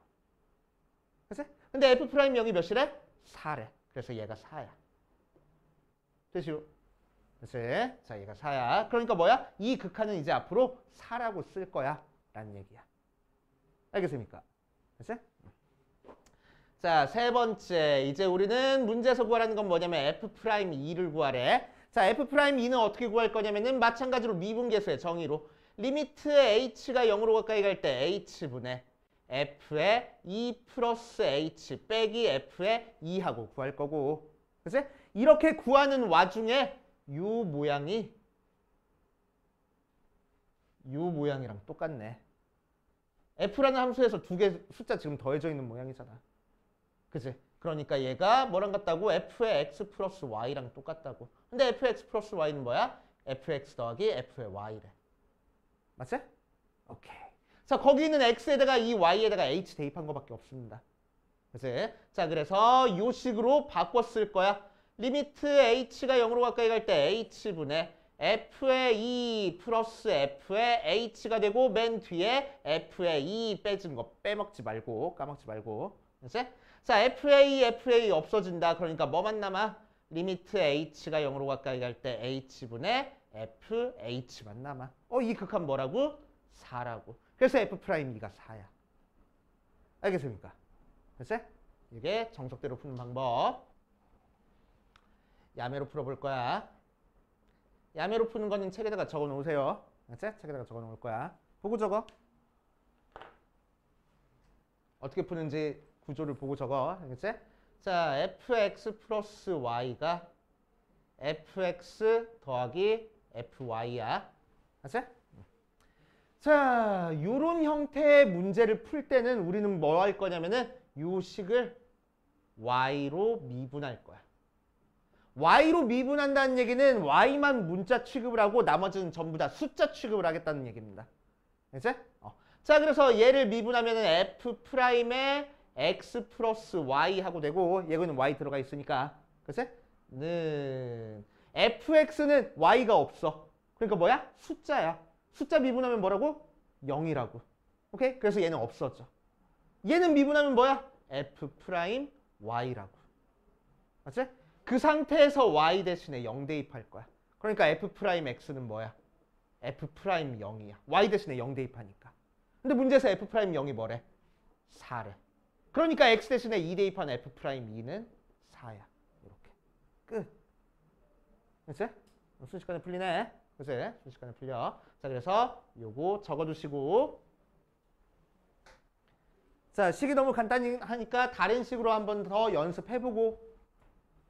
그치? 근데 f'0이 몇이래? 4래. 그래서 얘가 4야. 되시오? 그치? 자, 얘가 4야. 그러니까 뭐야? 이 극한은 이제 앞으로 4라고 쓸 거야. 라는 얘기야. 알겠습니까? 그치? 자, 세 번째. 이제 우리는 문제에서 구하라는 건 뭐냐면 f'2를 구하래. 자, f'2는 어떻게 구할 거냐면은 마찬가지로 미분계수의 정의로 리미트 h가 0으로 가까이 갈 때 h분의 f의 2 플러스 h 빼기 f의 2하고 구할 거고. 그치? 이렇게 구하는 와중에 요 모양이랑 똑같네. f라는 함수에서 두 개 숫자 지금 더해져 있는 모양이잖아. 그치? 그러니까 얘가 뭐랑 같다고? f의 x 플러스 y랑 똑같다고. 근데 f의 x 플러스 y는 뭐야? fx 더하기 f의 y래. 맞지? 오케이. 자, 거기 있는 x에다가 이 y에다가 h 대입한 거밖에 없습니다. 그치? 자, 그래서 요 식으로 바꿔 쓸 거야. 리미트 h가 0으로 가까이 갈 때 h분의 f의 2 플러스 f의 h가 되고 맨 뒤에 f의 2 빼진 거 빼먹지 말고 까먹지 말고. 그치? 자, f의 없어진다. 그러니까 뭐만 남아? 리미트 h가 0으로 가까이 갈 때 h분의 fh만 남아. 이 극한 뭐라고? 4라고. 그래서 f'2가 4야. 알겠습니까? 그치? 이게 정석대로 푸는 방법. 야매로 풀어볼 거야. 야매로 푸는 거는 책에다가 적어 놓으세요. 알았지? 책에다가 적어 놓을 거야. 보고 적어. 어떻게 푸는지 구조를 보고 적어. 알겠지? 자, fx 플러스 y가 fx 더하기 fy야. 알았지? 자, 요런 형태의 문제를 풀 때는 우리는 뭐 할 거냐면은 요 식을 y로 미분할 거야. y로 미분한다는 얘기는 y만 문자 취급을 하고 나머지는 전부 다 숫자 취급을 하겠다는 얘기입니다. 알겠지? 자, 그래서 얘를 미분하면 f'의 x 플러스 y 하고 되고 얘는 y 들어가 있으니까. 그치? 는 fx는 y가 없어. 그러니까 뭐야? 숫자야. 숫자 미분하면 뭐라고? 0이라고. 오케이? 그래서 얘는 없어져. 얘는 미분하면 뭐야? f'y라고. 맞지? 그 상태에서 y 대신에 0 대입할 거야. 그러니까 f'x는 뭐야? f'0이야. y 대신에 0 대입하니까. 근데 문제에서 f'0이 뭐래? 4래. 그러니까 x 대신에 2 대입한 f'2는 4야. 이렇게. 끝. 그치? 순식간에 풀리네. 그치? 순식간에 풀려. 자, 그래서 요거 적어두시고. 자, 식이 너무 간단히 하니까 다른 식으로 한 번 더 연습해보고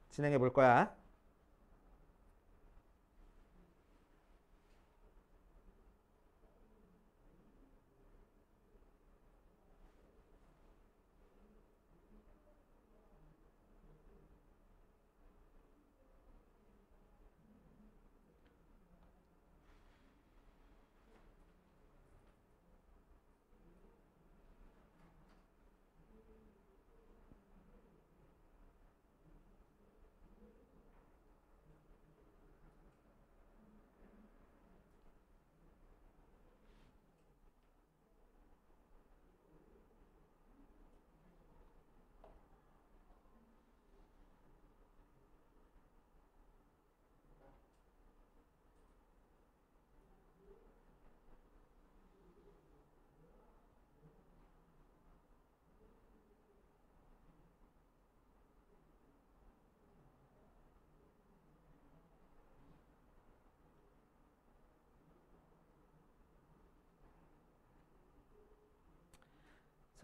진행해 볼 거야.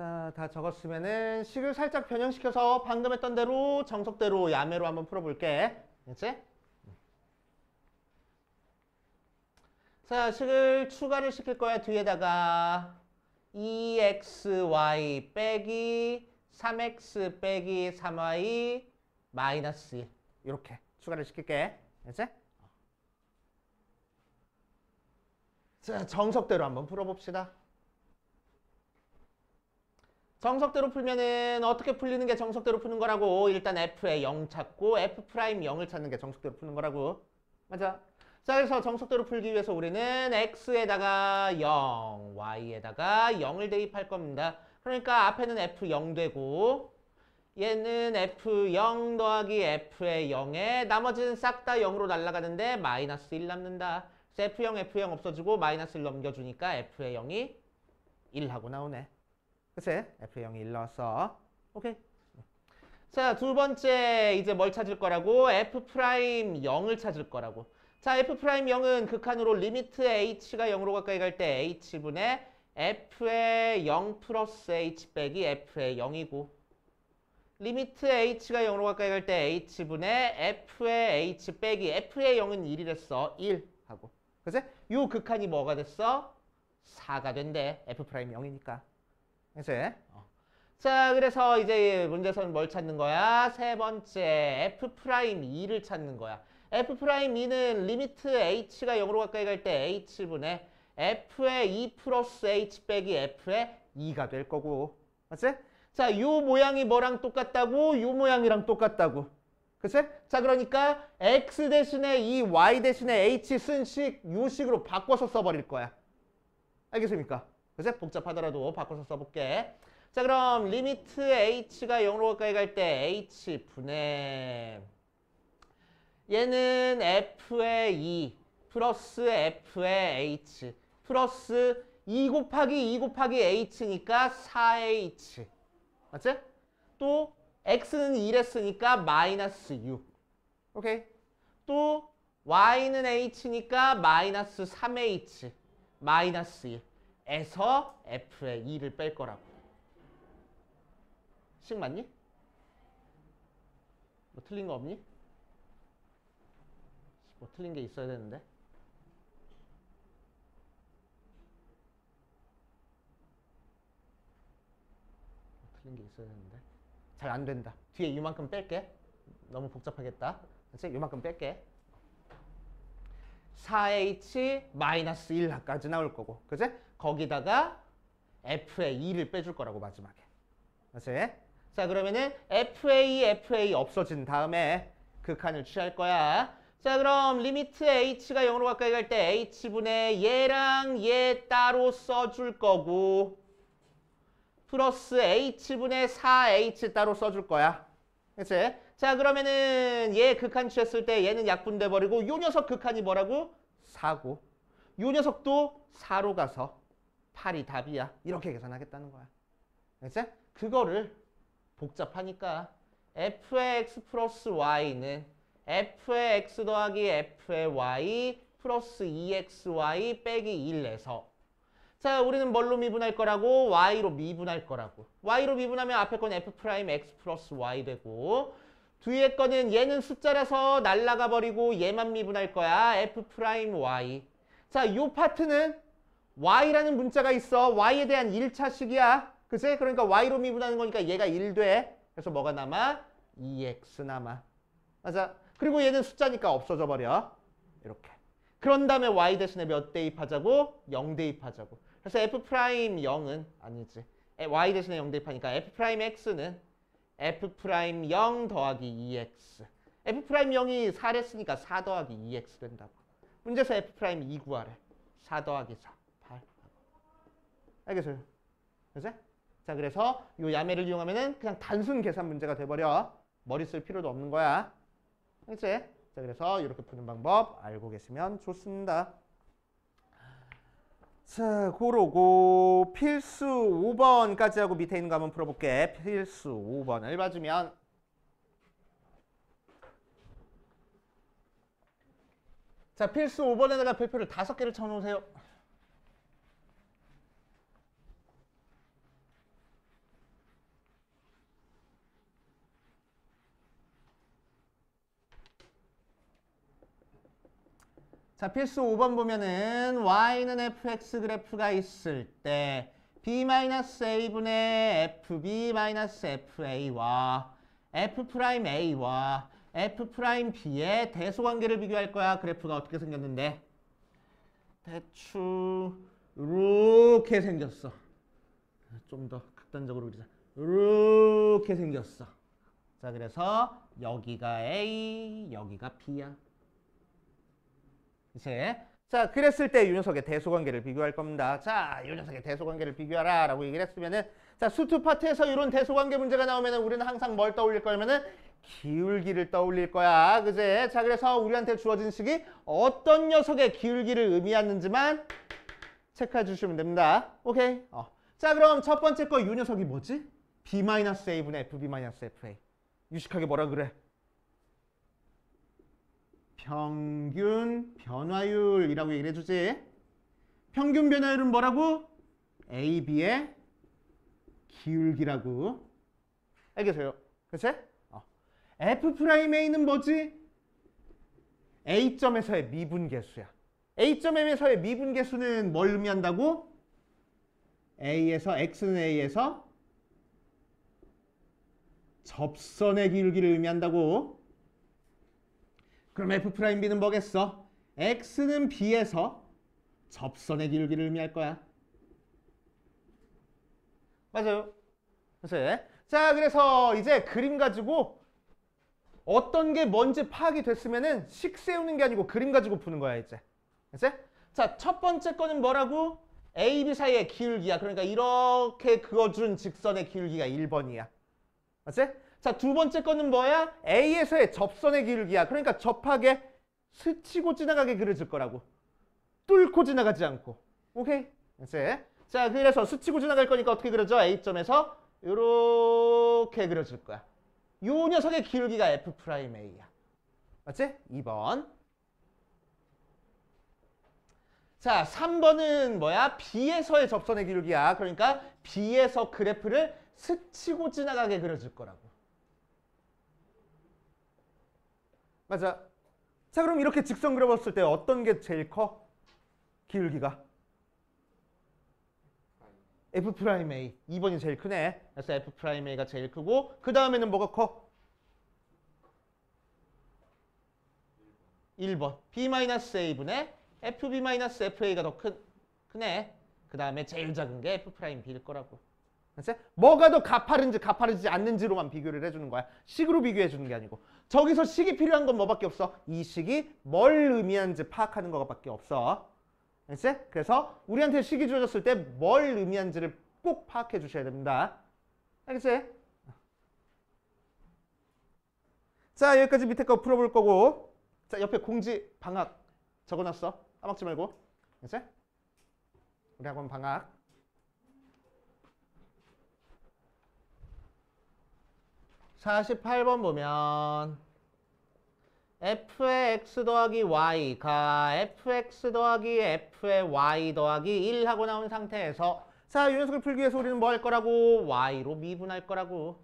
자, 다 적었으면은 식을 살짝 변형시켜서 방금 했던 대로 정석대로 야매로 한번 풀어볼게. 알겠지? 자, 식을 추가를 시킬 거야. 뒤에다가 2xy 빼기 3x 빼기 3y 마이너스 1. 이렇게 추가를 시킬게. 알지? 자, 정석대로 한번 풀어봅시다. 정석대로 풀면은 어떻게 풀리는 게 정석대로 푸는 거라고? 일단 f에 0 찾고 f 프라임 0을 찾는 게 정석대로 푸는 거라고. 맞아? 자, 그래서 정석대로 풀기 위해서 우리는 x에다가 0, y에다가 0을 대입할 겁니다. 그러니까 앞에는 f0 되고 얘는 f0 더하기 f의 0에 나머지는 싹 다 0으로 날아가는데 마이너스 1 남는다. 그래서 f0 없어지고 마이너스 1 넘겨주니까 f의 0이 1하고 나오네. 그치? f의 0이 1 나왔어. 오케이. 자, 두 번째 이제 뭘 찾을 거라고? f 프라임 0을 찾을 거라고. 자, f 프라임 0은 극한으로 리미트 h가 0으로 가까이 갈 때 h분의 f의 0 플러스 h 빼기 f의 0이고 리미트 h가 0으로 가까이 갈 때 h분의 f의 h 빼기 f의 0은 1이랬어. 1 하고. 그치? 요 극한이 뭐가 됐어? 4가 된대. f 프라임 0이니까. 그치? 자, 그래서 이제 문제에서는 뭘 찾는 거야? 세 번째 f 프라임 2를 찾는 거야. f 프라임 2는 리미트 h가 0으로 가까이 갈 때 h분의 f의 2 플러스 h 빼기 f의 2가 될 거고. 맞지? 자, 요 모양이 뭐랑 똑같다고? 요 모양이랑 똑같다고. 그치? 자, 그러니까 x 대신에 이 y 대신에 h 쓴 식, 요 식으로 바꿔서 써버릴 거야. 알겠습니까? 그치? 복잡하더라도 바꿔서 써볼게. 자, 그럼 리미트 h가 0으로 가까이 갈 때 h분의 얘는 f의 2 플러스 f의 h 플러스 2 곱하기 2 곱하기 h니까 4h. 맞지? 또 x는 1했으니까 마이너스 6. 오케이? 또 y는 h니까 마이너스 3h. 마이너스 1에서 f의 2를 뺄 거라고. 식 맞니? 뭐 틀린 거 없니? 뭐 틀린 게 있어야 되는데. 틀린 게 있어야 되는데. 잘 안 된다. 뒤에 이만큼 뺄게. 너무 복잡하겠다. 그치? 이만큼 뺄게. 4h 마이너스 1까지 나올 거고. 그치? 거기다가 f의 2를 빼줄 거라고 마지막에. 그치? 자, 그러면은 FA 없어진 다음에 극한을 취할 거야. 자, 그럼 리미트 h가 0으로 가까이 갈 때 h분의 얘랑 얘 따로 써줄 거고 플러스 h분의 4h 따로 써줄 거야. 그치? 자, 그러면은 얘 극한 취했을 때 얘는 약분돼 버리고 요 녀석 극한이 뭐라고? 4고 요 녀석도 4로 가서 8이 답이야. 이렇게 계산하겠다는 거야. 그치? 그거를 복잡하니까 f의 x 플러스 y는 f의 x 더하기 f의 y 플러스 2xy 빼기 1에서 자, 우리는 뭘로 미분할 거라고? y로 미분할 거라고. y로 미분하면 앞에 건 f 프라임 x 플러스 y 되고 뒤에 거는 얘는 숫자라서 날라가 버리고 얘만 미분할 거야. f 프라임 y. 자, 요 파트는 y라는 문자가 있어. y에 대한 1차식이야. 그치? 그러니까 y로 미분하는 거니까 얘가 1 돼. 그래서 뭐가 남아? 2x 남아. 맞아. 그리고 얘는 숫자니까 없어져 버려. 이렇게. 그런 다음에 y 대신에 몇 대입하자고? 0 대입하자고. 그래서 f 프라임 0은 아니지. y 대신에 0 대입하니까 f 프라임 x는 f 프라임 0 더하기 2x. f 프라임 0이 4랬으니까 4 더하기 2x 된다고. 문제에서 f 프라임 2 구하래. 4 더하기 4. 8. 알겠어요? 그치? 자, 그래서 이 야매를 이용하면은 그냥 단순 계산 문제가 돼버려. 머리 쓸 필요도 없는 거야. 그치? 자, 그래서 이렇게 푸는 방법 알고 계시면 좋습니다. 자, 그러고 필수 5번까지 하고 밑에 있는 거 한번 풀어볼게. 필수 5번을 봐주면 자, 필수 5번에다가 별표를 5개를 쳐놓으세요. 자, 필수 5번 보면은 y는 fx 그래프가 있을 때 b-a분의 fb-fa와 f'a와 F'B의 대소관계를 비교할 거야. 그래프가 어떻게 생겼는데? 대충 이렇게 생겼어. 좀 더 극단적으로 그리자. 이렇게 생겼어. 자, 그래서 여기가 A, 여기가 B야. 이제 자, 그랬을 때 이 녀석의 대소관계를 비교할 겁니다. 자, 이 녀석의 대소관계를 비교하라 라고 얘기를 했으면은, 자, 수투 파트에서 이런 대소관계 문제가 나오면은 우리는 항상 뭘 떠올릴 거냐면은 기울기를 떠올릴 거야. 그제? 자, 그래서 우리한테 주어진 식이 어떤 녀석의 기울기를 의미하는지만 체크해 주시면 됩니다. 오케이? 자, 그럼 첫 번째 거 이 녀석이 뭐지? B-A분의 FB-FA. 유식하게 뭐라 그래? 평균 변화율이라고 얘기를 해주지. 평균 변화율은 뭐라고? AB의 기울기라고. 알겠어요? 그치? F'A는 뭐지? A점에서의 미분계수야. A점에서의 미분계수는 뭘 의미한다고? X는 A에서 접선의 기울기를 의미한다고. 그럼 F'B는 뭐겠어? X는 B에서 접선의 기울기를 의미할 거야. 맞아요. 자, 그래서 이제 그림 가지고 어떤 게 뭔지 파악이 됐으면은 식 세우는 게 아니고 그림 가지고 푸는 거야, 이제. 그치? 자, 첫 번째 거는 뭐라고? A, B 사이의 기울기야. 그러니까 이렇게 그어준 직선의 기울기가 1번이야. 맞지? 자, 두 번째 거는 뭐야? A에서의 접선의 기울기야. 그러니까 접하게 스치고 지나가게 그려질 거라고. 뚫고 지나가지 않고. 오케이? 맞지? 자, 그래서 스치고 지나갈 거니까 어떻게 그려져? A점에서 이렇게 그려질 거야. 요 녀석의 기울기가 F'A야. 맞지? 2번. 자, 3번은 뭐야? B에서의 접선의 기울기야. 그러니까 B에서 그래프를 스치고 지나가게 그려질 거라고. 맞아. 자, 그럼 이렇게 직선 그려봤을 때 어떤 게 제일 커? 기울기가? F'A. 2번이 제일 크네. 그래서 F'A가 제일 크고 그 다음에는 뭐가 커? 1번. B-A분의 FB-FA가 더 크네. 그 다음에 제일 작은 게 F'B일 거라고. 그치? 뭐가 더 가파른지 않는지로만 비교를 해주는 거야. 식으로 비교해 주는 게 아니고. 저기서 식이 필요한 건 뭐밖에 없어? 이 식이 뭘 의미하는지 파악하는 거밖에 없어. 그치? 그래서 우리한테 식이 주어졌을 때 뭘 의미하는지를 꼭 파악해 주셔야 됩니다. 알겠지? 자, 여기까지 밑에 거 풀어볼 거고. 자, 옆에 공지 방학 적어놨어. 까먹지 말고. 그치? 우리 학원 방학. (48번) 보면 f의 x 더하기 y가 fx 더하기 f의 y 더하기 1 하고 나온 상태에서 자, 이 녀석을 풀기 위해서 우리는 뭐 할 거라고? y로 미분할 거라고.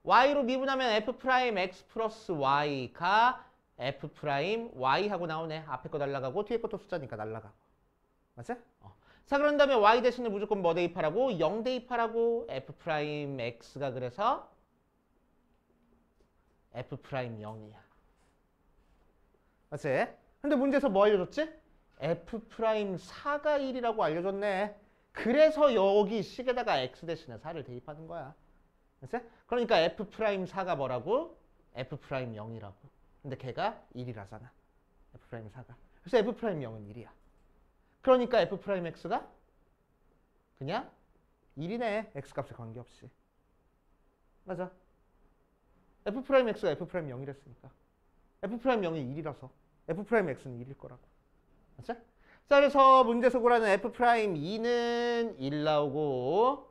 y로 미분하면 f'x 플러스 y가 f'y 하고 나오네. 앞에 거 날라가고 뒤에 것도 숫자니까 날라가고. 맞지? 자, 그런 다음에 y 대신에 무조건 뭐 대입하라고? 0 대입하라고. f'x가 그래서 f'0이야. 맞지? 근데 문제에서 뭐 알려줬지? f'4가 1이라고 알려줬네. 그래서 여기 식에다가 x 대신에 4를 대입하는 거야. 맞지? 그러니까 f'4가 뭐라고? f'0이라고. 근데 걔가 1이라잖아. f'4가. 그래서 f'0은 1이야. 그러니까 f'x가 그냥 1이네. x값에 관계없이. 맞아. f'x가 f'0이랬으니까. f'0이 1이라서 f'x는 1일 거라고. 맞죠? 자, 그래서 문제에서 구하는 f'2는 1 나오고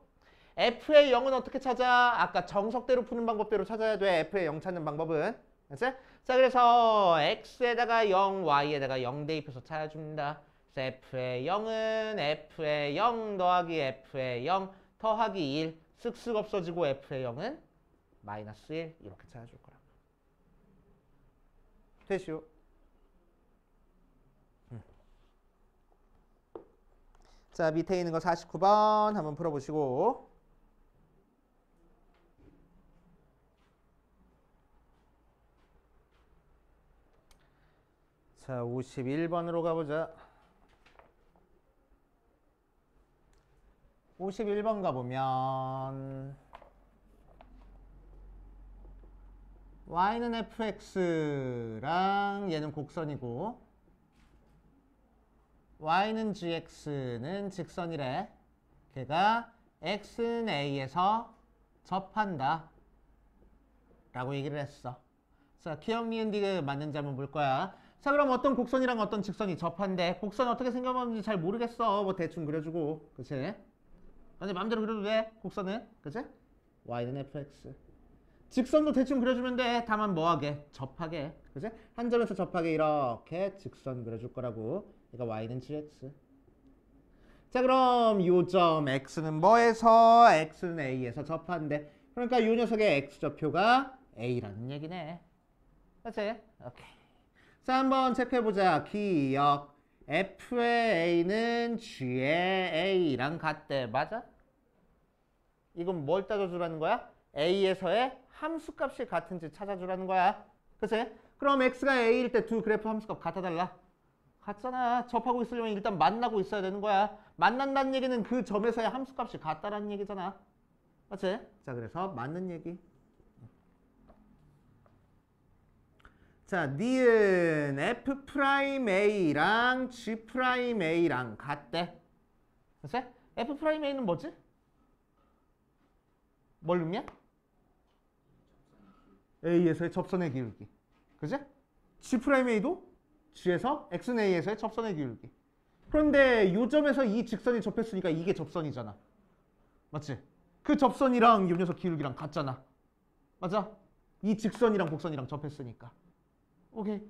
f의 0은 어떻게 찾아? 아까 정석대로 푸는 방법대로 찾아야 돼. f의 0 찾는 방법은. 맞죠? 자, 그래서 x에다가 0, y에다가 0 대입해서 찾아줍니다. 그래서 f의 0은 f의 0 더하기 f의 0 더하기 1 쓱쓱 없어지고 f의 0은 마이너스 1 이렇게 찾아줄 거라고. 됐슈. 자, 밑에 있는 거 49번 한번 풀어보시고 자, 51번으로 가보자. 51번 가보면 y는 fx랑 얘는 곡선이고 y는 gx는 직선이래. 걔가 x는 a에서 접한다 라고 얘기를 했어. 자, 기억, 니은, 디귿 맞는지 한번 볼 거야. 자, 그럼 어떤 곡선이랑 어떤 직선이 접한대. 곡선 어떻게 생겨봤는지 잘 모르겠어. 뭐 대충 그려주고, 그치? 근데 마음대로 그려도 돼, 곡선은. 그치? y는 fx. 직선도 대충 그려주면 돼. 다만 뭐하게? 접하게. 그치? 한 점에서 접하게 이렇게 직선 그려줄 거라고. 그러니까 y는 gx. 자, 그럼 요점 x는 뭐에서? x는 a에서 접한대. 그러니까 이 녀석의 x좌표가 a라는 얘기네. 그치? 오케이. 자, 한번 체크해보자. 기억. f의 a는 g의 a랑 같대. 맞아? 이건 뭘 따져주라는 거야? a에서의 함수값이 같은지 찾아주라는 거야. 그치? 그럼 x가 a일 때 두 그래프 함수값 같아달라. 같잖아. 접하고 있으려면 일단 만나고 있어야 되는 거야. 만난다는 얘기는 그 점에서의 함수값이 같다라는 얘기잖아. 맞지? 자, 그래서 맞는 얘기. 자, 니은 F'A랑 G'A랑 같대. 그치? F'A는 뭐지? 뭘 의미해? A에서의 접선의 기울기. 그치? G'A도 G에서 X는 A에서의 접선의 기울기. 그런데 이 점에서 이 직선이 접했으니까 이게 접선이잖아. 맞지? 그 접선이랑 이 녀석 기울기랑 같잖아. 맞아? 이 직선이랑 곡선이랑 접했으니까. 오케이.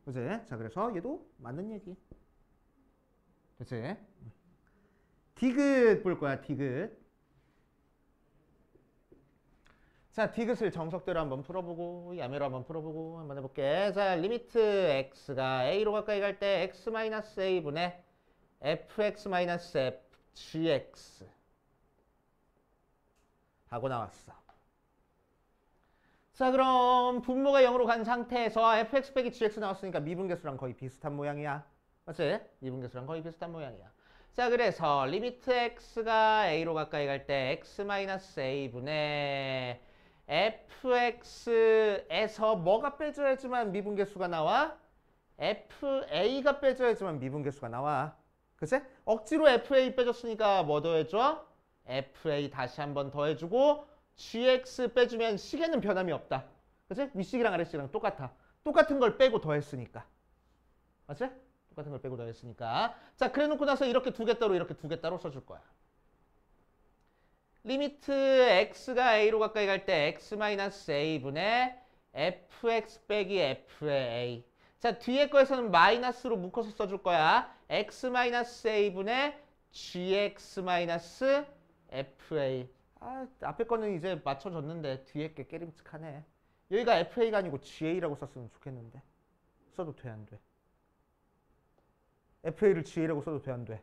그치? 자, 그래서 얘도 맞는 얘기. 그치? 디귿 볼 거야, 디귿. 자, 디귿을 정석대로 한번 풀어보고 야매로 한번 풀어보고 한번 해볼게. 자, 리미트 x가 a로 가까이 갈 때 x-a분의 fx-f gx 하고 나왔어. 자, 그럼 분모가 0으로 간 상태에서 fx 빼기 gx 나왔으니까 미분계수랑 거의 비슷한 모양이야. 맞지? 미분계수랑 거의 비슷한 모양이야. 자, 그래서 리미트 x가 a로 가까이 갈 때 x-a분의 fx에서 뭐가 빼줘야지만 미분계수가 나와? fa가 빼줘야지만 미분계수가 나와. 그치? 억지로 fa 빼줬으니까 뭐 더해줘? fa 다시 한번 더해주고 gx 빼주면 식에는 변함이 없다. 그치? 윗식이랑 아랫식이랑 똑같아. 똑같은 걸 빼고 더했으니까. 맞지? 똑같은 걸 빼고 더했으니까. 자, 그래 놓고 나서 이렇게 두 개 따로 이렇게 두 개 따로 써줄 거야. 리미트 x가 a로 가까이 갈 때 x-a분의 fx 빼기 f의 a. 자, 뒤에 거에서는 마이너스로 묶어서 써줄 거야. x-a분의 gx-fa. 아, 앞에 거는 이제 맞춰줬는데 뒤에 게 깨림칙하네. 여기가 fa가 아니고 ga라고 썼으면 좋겠는데. 써도 돼, 안 돼? fa를 ga라고 써도 돼, 안 돼?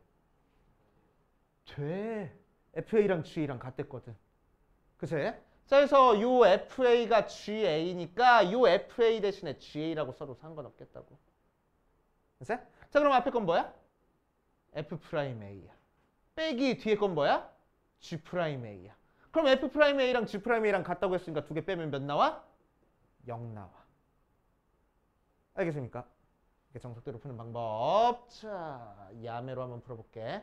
돼. fa랑 ga랑 같댔거든. 그치? 자, 그래서 요 fa가 ga니까 요 fa 대신에 ga라고 써도 상관없겠다고. 그치? 자, 그럼 앞에 건 뭐야? f'a야. 빼기 뒤에 건 뭐야? g'a야. 그럼 f'a랑 g'a랑 같다고 했으니까 두 개 빼면 몇 나와? 0 나와. 알겠습니까? 이게 정석대로 푸는 방법. 자, 야매로 한번 풀어볼게.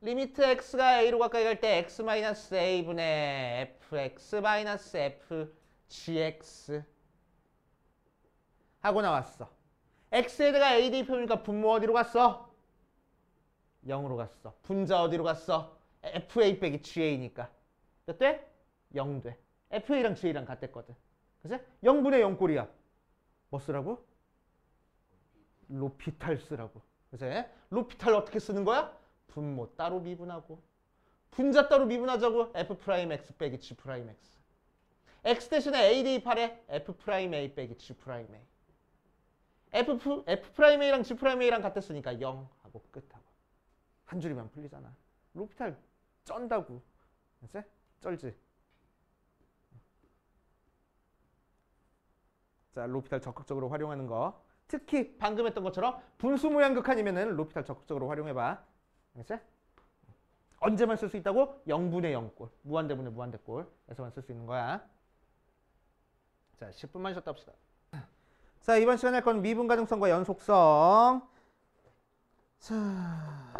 리미트 x가 a로 가까이 갈 때 x-a분의 fx-f gx 하고 나왔어. x에다가 a 대입해보니까 분모 어디로 갔어? 0으로 갔어. 분자 어디로 갔어? fa 빼기 ga니까. 몇 돼? 0 돼. fa랑 ga랑 같댔거든. 그치? 0분의 0 꼴이야. 뭐 쓰라고? 로피탈 쓰라고. 그치? 로피탈 어떻게 쓰는 거야? 분모 따로 미분하고 분자 따로 미분하자고 f'x 빼기 g'x. x 대신에 a 대입하래. f'a 빼기 g'a. f'a랑 g'a랑 같았으니까 0 하고 끝하고. 한 줄이면 풀리잖아. 로피탈 쩐다고. 그치? 쩔지? 자, 로피탈 적극적으로 활용하는 거 특히 방금 했던 것처럼 분수 모양 극한이면은 로피탈 적극적으로 활용해봐. 알겠지? 언제만 쓸 수 있다고? 0분의 0꼴. 무한대분의 무한대꼴에서만 쓸 수 있는 거야. 자, 10분만 쉬었다 합시다. 자, 이번 시간에 할 건 미분 가능성과 연속성. 자,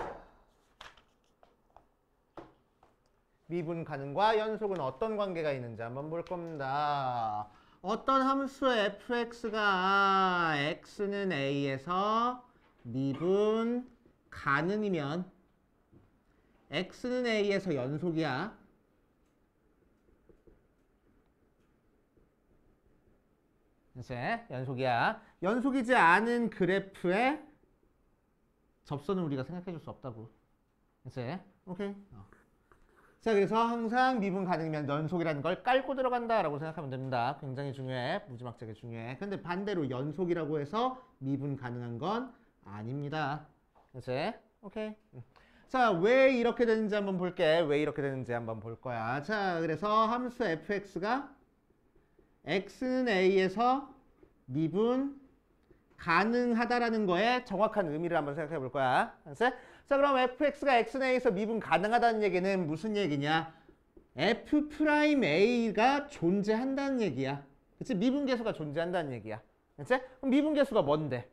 미분 가능과 연속은 어떤 관계가 있는지 한번 볼 겁니다. 어떤 함수 fx가 x는 a에서 미분 가능이면 x는 a에서 연속이야. 이제 연속이야. 연속이지 않은 그래프의 접선은 우리가 생각해 줄 수 없다고. 이제 오케이. 자, 그래서 항상 미분 가능이면 연속이라는 걸 깔고 들어간다라고 생각하면 됩니다. 굉장히 중요해. 무지막지하게 중요해. 근데 반대로 연속이라고 해서 미분 가능한 건 아닙니다. 이제 오케이. 자, 왜 이렇게 되는지 한번 볼게. 왜 이렇게 되는지 한번 볼 거야. 자, 그래서 함수 fx가 x는 a에서 미분 가능하다라는 거에 정확한 의미를 한번 생각해 볼 거야. 알았어? 자, 그럼 fx가 x는 a에서 미분 가능하다는 얘기는 무슨 얘기냐? f'a가 존재한다는 얘기야. 그치? 미분계수가 존재한다는 얘기야. 그치? 그럼 미분계수가 뭔데?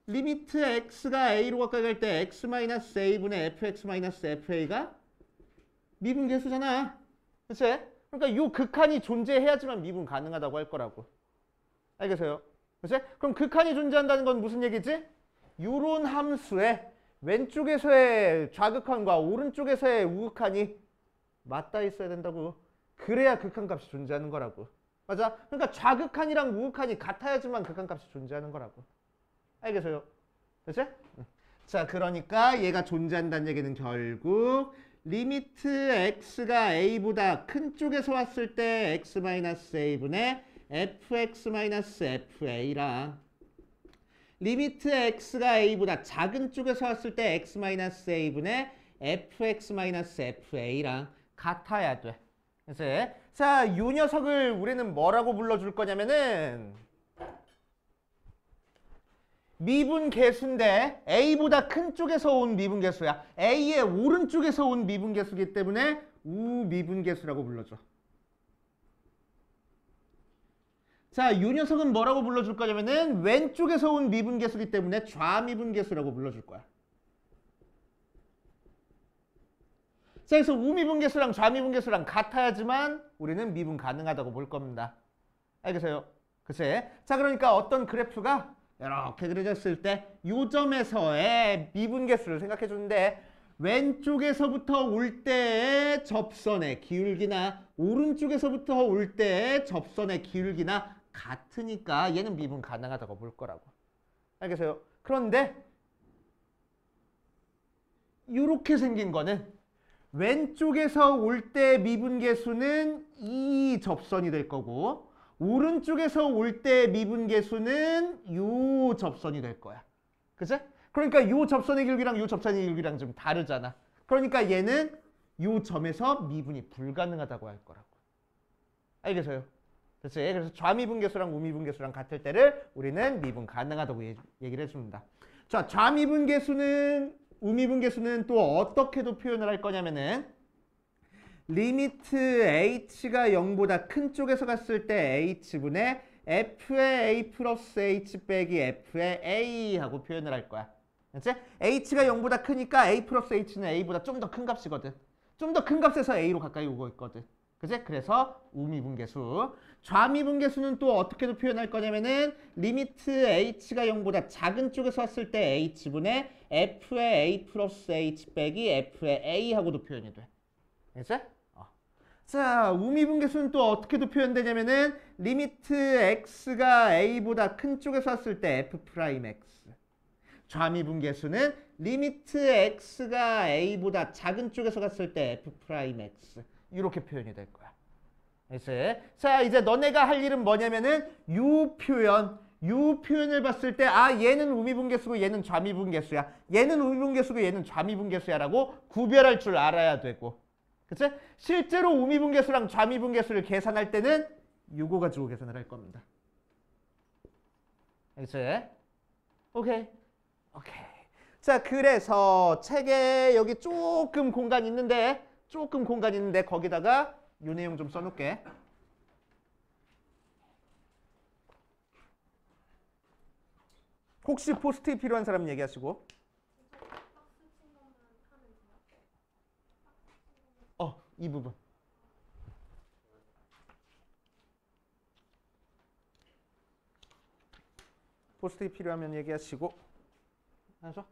리미트 x가 a로 가까이 갈 때 x-a분의 fx-fa가 미분계수잖아. 그치? 그러니까 요 극한이 존재해야지만 미분 가능하다고 할 거라고. 알겠어요? 그치? 그럼 극한이 존재한다는 건 무슨 얘기지? 요런 함수의 왼쪽에서의 좌극한과 오른쪽에서의 우극한이 맞닿아 있어야 된다고. 그래야 극한값이 존재하는 거라고. 맞아? 그러니까 좌극한이랑 우극한이 같아야지만 극한값이 존재하는 거라고. 알겠어요? 그치? 자, 그러니까 얘가 존재한다는 얘기는 결국 리미트 x가 a보다 큰 쪽에서 왔을 때 x-a분의 fx-fa랑 리미트 x가 a보다 작은 쪽에서 왔을 때 x-a분의 fx-fa랑 같아야 돼. 그래서 자, 이 녀석을 우리는 뭐라고 불러줄 거냐면은 미분계수인데 a보다 큰 쪽에서 온 미분계수야. a의 오른쪽에서 온 미분계수이기 때문에 우미분계수라고 불러줘. 자, 이 녀석은 뭐라고 불러줄 거냐면은 왼쪽에서 온 미분계수이기 때문에 좌미분계수라고 불러줄 거야. 자, 그래서 우미분계수랑 좌미분계수랑 같아야지만 우리는 미분 가능하다고 볼 겁니다. 알겠어요? 그치? 자, 그러니까 어떤 그래프가 이렇게 그려졌을 때 요 점에서의 미분계수를 생각해 주는데 왼쪽에서부터 올 때의 접선의 기울기나 오른쪽에서부터 올 때의 접선의 기울기나 같으니까 얘는 미분 가능하다고 볼 거라고. 알겠어요? 그런데 이렇게 생긴 거는 왼쪽에서 올 때 미분계수는 이 접선이 될 거고 오른쪽에서 올 때 미분계수는 요 접선이 될 거야. 그치? 그러니까 요 접선의 길기랑 요 접선의 길기랑 좀 다르잖아. 그러니까 얘는 요 점에서 미분이 불가능하다고 할 거라고. 알겠어요? 그치? 그래서 좌미분계수랑 우미분계수랑 같을 때를 우리는 미분 가능하다고 얘기를 해줍니다. 자, 좌미분계수는 우미분계수는 또 어떻게도 표현을 할 거냐면은 리미트 h가 0보다 큰 쪽에서 갔을 때 h분의 f의 a 플러스 h 빼기 f의 a 하고 표현을 할 거야. 그치? h가 0보다 크니까 a 플러스 h는 a보다 좀 더 큰 값이거든. 좀 더 큰 값에서 a로 가까이 오고 있거든. 그치? 그래서 우미분계수. 좌미분계수는 또 어떻게도 표현할 거냐면은 리미트 h가 0보다 작은 쪽에서 왔을 때 h분의 f의 a 플러스 h 빼기 f의 a 하고도 표현이 돼. 그치? 자, 우미분계수는 또 어떻게도 표현되냐면은 리미트 x가 a보다 큰 쪽에서 왔을 때 f'x. 좌미분계수는 리미트 x가 a보다 작은 쪽에서 갔을 때 f'x. 이렇게 표현이 될 거야. 알겠지? 자, 이제 너네가 할 일은 뭐냐면은 요 표현을 봤을 때 얘는 우미분계수고 얘는 좌미분계수야. 얘는 우미분계수고 얘는 좌미분계수야라고 구별할 줄 알아야 되고. 그치? 실제로 우미분계수랑 좌미분계수를 계산할 때는 요거 가지고 계산을 할 겁니다. 알겠지? 오케이. 오케이. 자, 그래서 책에 여기 조금 공간 있는데 거기다가 요 내용 좀 써놓을게. 혹시 포스트잇 필요한 사람 얘기하시고. 이 부분. 포스트잇 필요하면 얘기하시고. 알았어?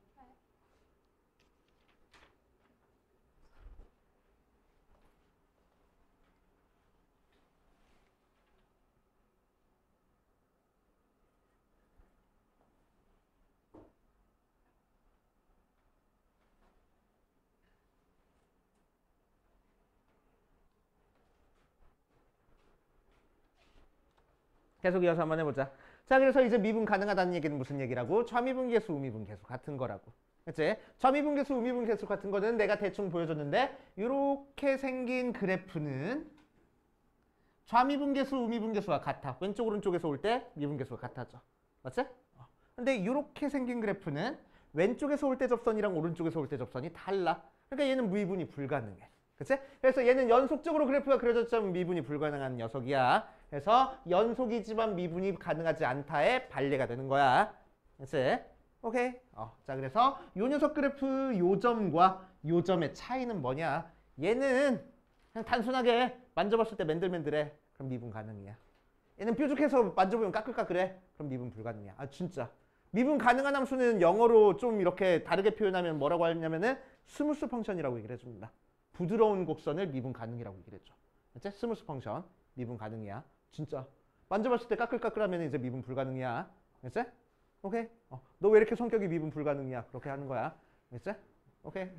계속 이어서 한번 해보자. 자, 그래서 이제 미분 가능하다는 얘기는 무슨 얘기라고? 좌미분계수, 우미분계수 같은 거라고. 그치? 좌미분계수, 우미분계수 같은 거는 내가 대충 보여줬는데 이렇게 생긴 그래프는 좌미분계수, 우미분계수와 같아. 왼쪽, 오른쪽에서 올 때 미분계수가 같아져. 맞지? 근데 이렇게 생긴 그래프는 왼쪽에서 올 때 접선이랑 오른쪽에서 올 때 접선이 달라. 그러니까 얘는 미분이 불가능해. 그치? 그래서 얘는 연속적으로 그래프가 그려졌지만 미분이 불가능한 녀석이야. 그래서 연속이지만 미분이 가능하지 않다의 반례가 되는 거야. 그치? 오케이? 자, 그래서 요 녀석 그래프 요 점과 요 점의 차이는 뭐냐? 얘는 그냥 단순하게 만져봤을 때 맨들맨들해. 그럼 미분 가능이야. 얘는 뾰족해서 만져보면 까끌까끌해. 그럼 미분 불가능이야. 아, 진짜. 미분 가능한 함수는 영어로 좀 이렇게 다르게 표현하면 뭐라고 하냐면은 스무스 펑션이라고 얘기를 해줍니다. 부드러운 곡선을 미분 가능이라고 얘기를 해줘. 그치? 스무스 펑션. 미분 가능이야. 진짜. 만져봤을 때 까끌까끌하면 이제 미분 불가능이야. 그치? 오케이? 너 왜 이렇게 성격이 미분 불가능이야? 그렇게 하는 거야. 그치? 오케이?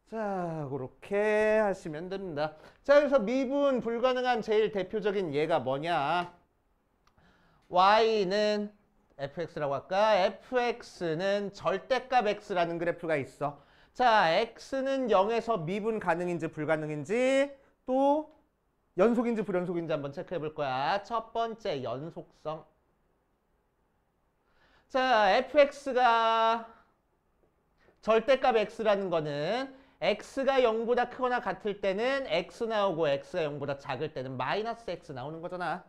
자, 그렇게 하시면 됩니다. 자, 그래서 미분 불가능한 제일 대표적인 예가 뭐냐? y는 fx라고 할까? fx는 절대값 x라는 그래프가 있어. 자, x는 0에서 미분 가능인지 불가능인지 또 연속인지 불연속인지 한번 체크해 볼 거야. 첫 번째, 연속성. 자, fx가 절대값 x라는 거는 x가 0보다 크거나 같을 때는 x 나오고 x가 0보다 작을 때는 마이너스 x 나오는 거잖아.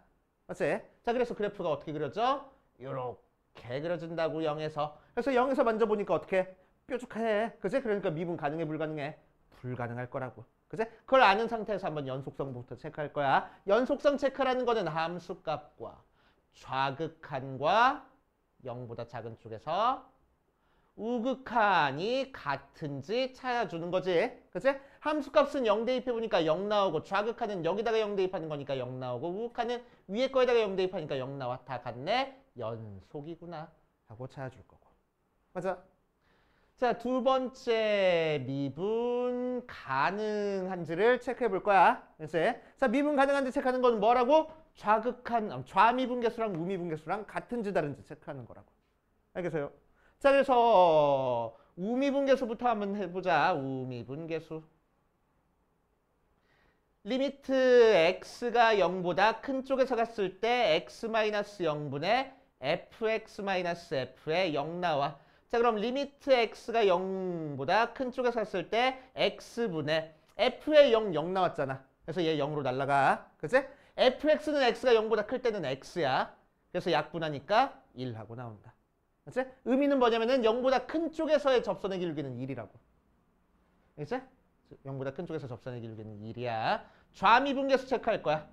맞지? 자, 그래서 그래프가 어떻게 그려져? 이렇게 그려진다고 0에서. 그래서 0에서 만져보니까 어떻게? 뾰족해. 그치? 그러니까 미분 가능해, 불가능해? 불가능할 거라고. 그치? 그걸 아는 상태에서 한번 연속성부터 체크할 거야. 연속성 체크라는 거는 함수값과 좌극한과 0보다 작은 쪽에서 우극한이 같은지 찾아주는 거지. 그치? 함수값은 0 대입해보니까 0 나오고 좌극한은 여기다가 0 대입하는 거니까 0 나오고 우극한은 위에 거에다가 0 대입하니까 0 나와. 다 같네. 연속이구나 하고 찾아줄 거고. 맞아? 자, 두 번째 미분 가능한지를 체크해 볼 거야. 그치? 자, 미분 가능한지 체크하는 건 뭐라고? 좌미분계수랑 우미분계수랑 같은지 다른지 체크하는 거라고. 알겠어요? 자, 그래서 우미분계수부터 한번 해보자. 우미분계수. 리미트 x가 0보다 큰 쪽에서 갔을 때 x-0분의 fx-f에 0 나와. 자, 그럼 리미트 x가 0보다 큰 쪽에서 갔을 때 x분의 f의 0 나왔잖아. 그래서 얘 0으로 날라가. 그치? fx는 x가 0보다 클 때는 x야. 그래서 약분하니까 1하고 나온다. 그치? 의미는 뭐냐면은 0보다 큰 쪽에서의 접선의 길기는 1이라고. 그치? 0보다 큰 쪽에서 접선의 길기는 1이야. 좌미분계수 체크할 거야.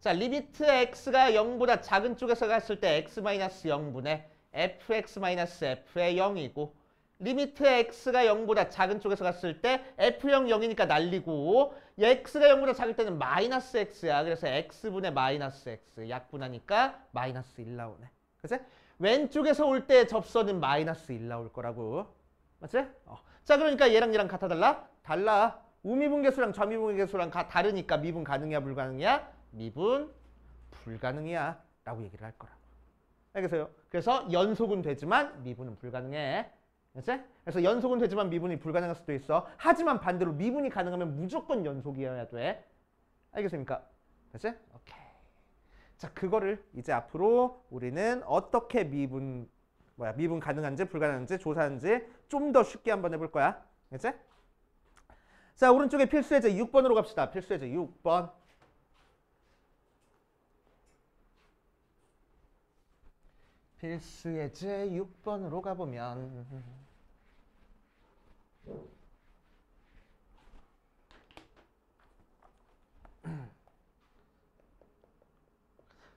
자, 리미트 x가 0보다 작은 쪽에서 갔을 때 x-0분의 fx-f의 0이고 리미트 x가 0보다 작은 쪽에서 갔을 때 f0 0이니까 날리고 x가 0보다 작을 때는 마이너스 x야. 그래서 x분의 마이너스 x 약분하니까 마이너스 1 나오네. 그치? 왼쪽에서 올 때 접선은 마이너스 1 나올 거라고. 맞지? 자, 그러니까 얘랑 얘랑 같아 달라? 달라. 우미분계수랑 좌미분계수랑 다르니까 미분 가능이야 불가능이야? 미분 불가능이야 라고 얘기를 할 거라고. 알겠어요? 그래서 연속은 되지만 미분은 불가능해. 그치? 그래서 연속은 되지만 미분이 불가능할 수도 있어. 하지만 반대로 미분이 가능하면 무조건 연속이어야 돼. 알겠습니까? 그치? 오케이. 자, 그거를 이제 앞으로 우리는 어떻게 미분 가능한지 불가능한지 조사하는지 좀 더 쉽게 한번 해볼 거야. 그치? 자, 오른쪽에 필수 예제 6번으로 갑시다. 필수 예제 6번. 필수 예제 6번으로 가보면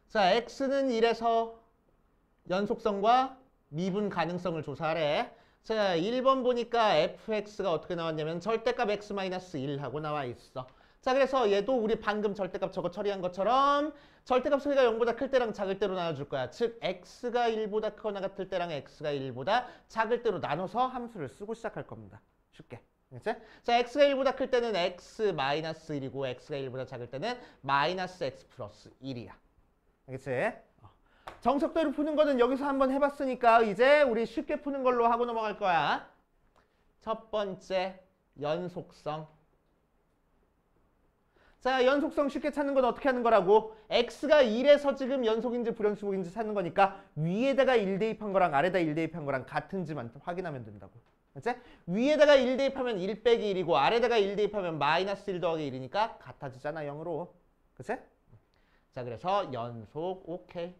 자, x는 1에서 연속성과 미분 가능성을 조사하래. 자, 1번 보니까 fx가 어떻게 나왔냐면 절대값 x-1 하고 나와 있어. 자, 그래서 얘도 우리 방금 절대값 저거 처리한 것처럼 절대값 소리가 0보다 클 때랑 작을 때로 나눠줄 거야. 즉, x가 1보다 크거나 같을 때랑 x가 1보다 작을 때로 나눠서 함수를 쓰고 시작할 겁니다. 쉽게. 그치? 자, x가 1보다 클 때는 x-1이고 x가 1보다 작을 때는 -x 플러스 1이야. 알겠지? 정석대로 푸는 거는 여기서 한번 해봤으니까 이제 우리 쉽게 푸는 걸로 하고 넘어갈 거야. 첫 번째, 연속성. 자, 연속성 쉽게 찾는 건 어떻게 하는 거라고? x가 1에서 지금 연속인지 불연속인지 찾는 거니까 위에다가 1 대입한 거랑 아래다 1 대입한 거랑 같은지만 확인하면 된다고. 그치? 위에다가 1 대입하면 1 빼기 1이고 아래다가 1 대입하면 -1 더하기 1이니까 같아지잖아, 0으로. 그치? 자, 그래서 연속 오케이.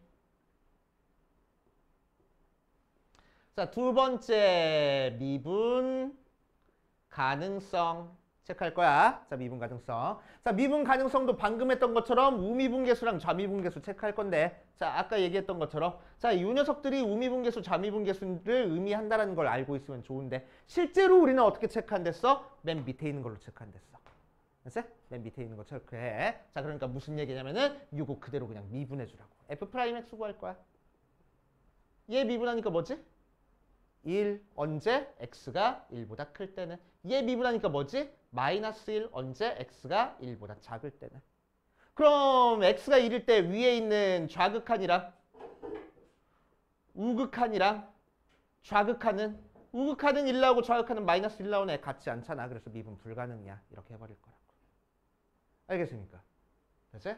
자, 두 번째 미분 가능성 체크할 거야. 자, 미분 가능성. 자, 미분 가능성도 방금 했던 것처럼 우미분계수랑 좌미분계수 체크할 건데, 자, 아까 얘기했던 것처럼 자, 이 녀석들이 우미분계수, 좌미분계수를 의미한다는 걸 알고 있으면 좋은데 실제로 우리는 어떻게 체크한댔어? 맨 밑에 있는 걸로 체크한댔어. 알았어? 맨 밑에 있는 거 체크해. 자, 그러니까 무슨 얘기냐면은 요거 그대로 그냥 미분해 주라고. f'(x) 구할 거야. 얘 미분하니까 뭐지? 1 언제? x가 1보다 클 때는. 얘 미분하니까 뭐지? -1 언제? x가 1보다 작을 때는. 그럼 x가 1일 때 위에 있는 좌극한이랑 우극한이랑 좌극한은 우극한은 1 나오고 좌극한은 -1 나오네. 같지 않잖아. 그래서 미분 불가능이야. 이렇게 해버릴 거라고. 알겠습니까? 됐지?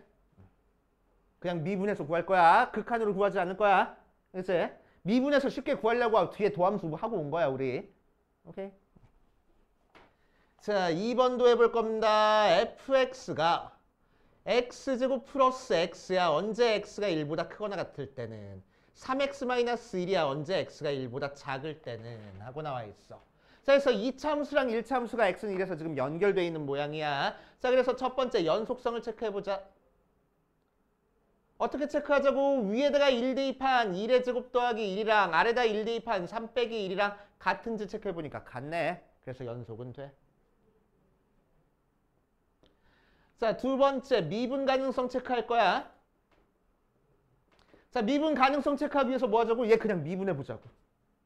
그냥 미분해서 구할 거야. 극한으로 구하지 않을 거야. 됐지? 미분해서 쉽게 구하려고 뒤에 도함수 하고 온 거야, 우리. 오케이. 자, 2번도 해볼 겁니다. fx가 x제곱 플러스 x야. 언제 x가 1보다 크거나 같을 때는. 3x-1이야. 언제 x가 1보다 작을 때는. 하고 나와 있어. 자, 그래서 2차 함수랑 1차 함수가 x는 1에서 지금 연결되어 있는 모양이야. 자, 그래서 첫 번째 연속성을 체크해보자. 어떻게 체크하자고? 위에다가 1 대입한 1의 제곱 더하기 1이랑 아래다 1 대입한 3 빼기 1이랑 같은지 체크해보니까 같네. 그래서 연속은 돼. 자, 두 번째 미분 가능성 체크할 거야. 자, 미분 가능성 체크하기 위해서 뭐 하자고? 얘 그냥 미분해보자고.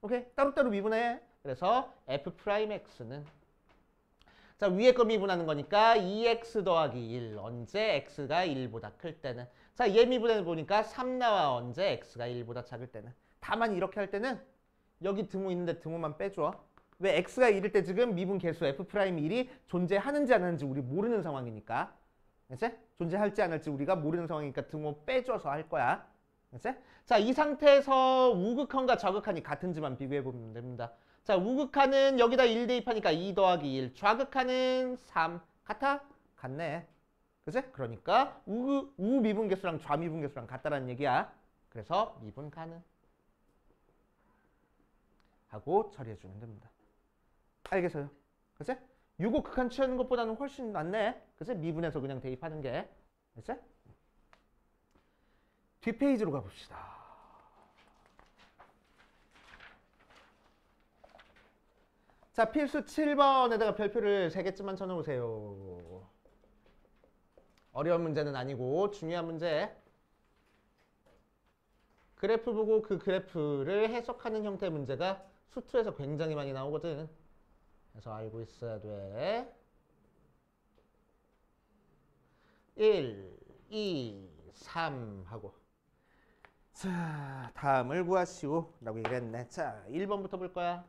오케이? 따로따로 미분해. 그래서 f'x는 자, 위에 거 미분하는 거니까 2x 더하기 1 언제 x가 1보다 클 때는. 자, 얘 미분해 보니까 3 나와. 언제 x가 1보다 작을 때는. 다만 이렇게 할 때는 여기 등호 있는데 등호만 빼줘. 왜? x가 1일 때 지금 미분 계수 f'1이 존재하는지 안 하는지 우리 모르는 상황이니까. 그치? 존재할지 안 할지 우리가 모르는 상황이니까 등호 빼줘서 할 거야. 그치? 자, 이 상태에서 우극한과 좌극한이 같은지만 비교해 보면 됩니다. 자, 우극한은 여기다 1 대입하니까 2 더하기 1. 좌극한은 3. 같아? 같네. 그치? 그러니까 우미분계수랑 좌미분계수랑 같다라는 얘기야. 그래서 미분 가능. 하고 처리해주면 됩니다. 알겠어요? 그치? 요거 극한 취하는 것보다는 훨씬 낫네. 그치? 미분해서 그냥 대입하는 게. 그치? 뒷페이지로 가봅시다. 자, 필수 7번에다가 별표를 3개쯤만 쳐놓으세요. 어려운 문제는 아니고 중요한 문제. 그래프 보고 그 그래프를 해석하는 형태의 문제가 수투에서 굉장히 많이 나오거든. 그래서 알고 있어야 돼. 1, 2, 3 하고. 자, 다음을 구하시오 라고 얘기했네. 자, 1번부터 볼 거야.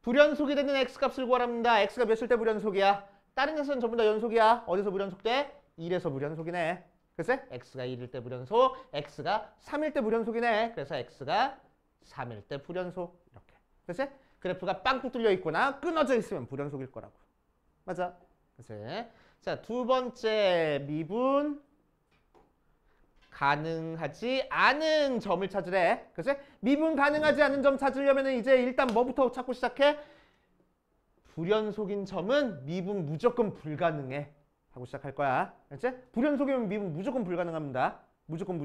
불연속이 되는 x값을 구하랍니다. x가 몇일 때 불연속이야? 다른 녀석은 전부 다 연속이야. 어디서 불연속돼? 1에서 불연속이네. 그래서 x가 1일 때 불연속, x가 3일 때 불연속이네. 그래서 x가 3일 때 불연속. 이렇게. 그래서 그래프가 빵꾸 뚫려 있거나 끊어져 있으면 불연속일 거라고. 맞아. 그래서 자, 두 번째 미분 가능하지 않은 점을 찾으래. 그치? 미분 가능하지 않은 점 찾으려면 이제 일단 뭐부터 찾고 시작해? 불연속인 점은 미분 무조건 불가능해. 하고 시작할 거야. 그치? 불연속이면 미분 무조건 불가능합니다. 무조건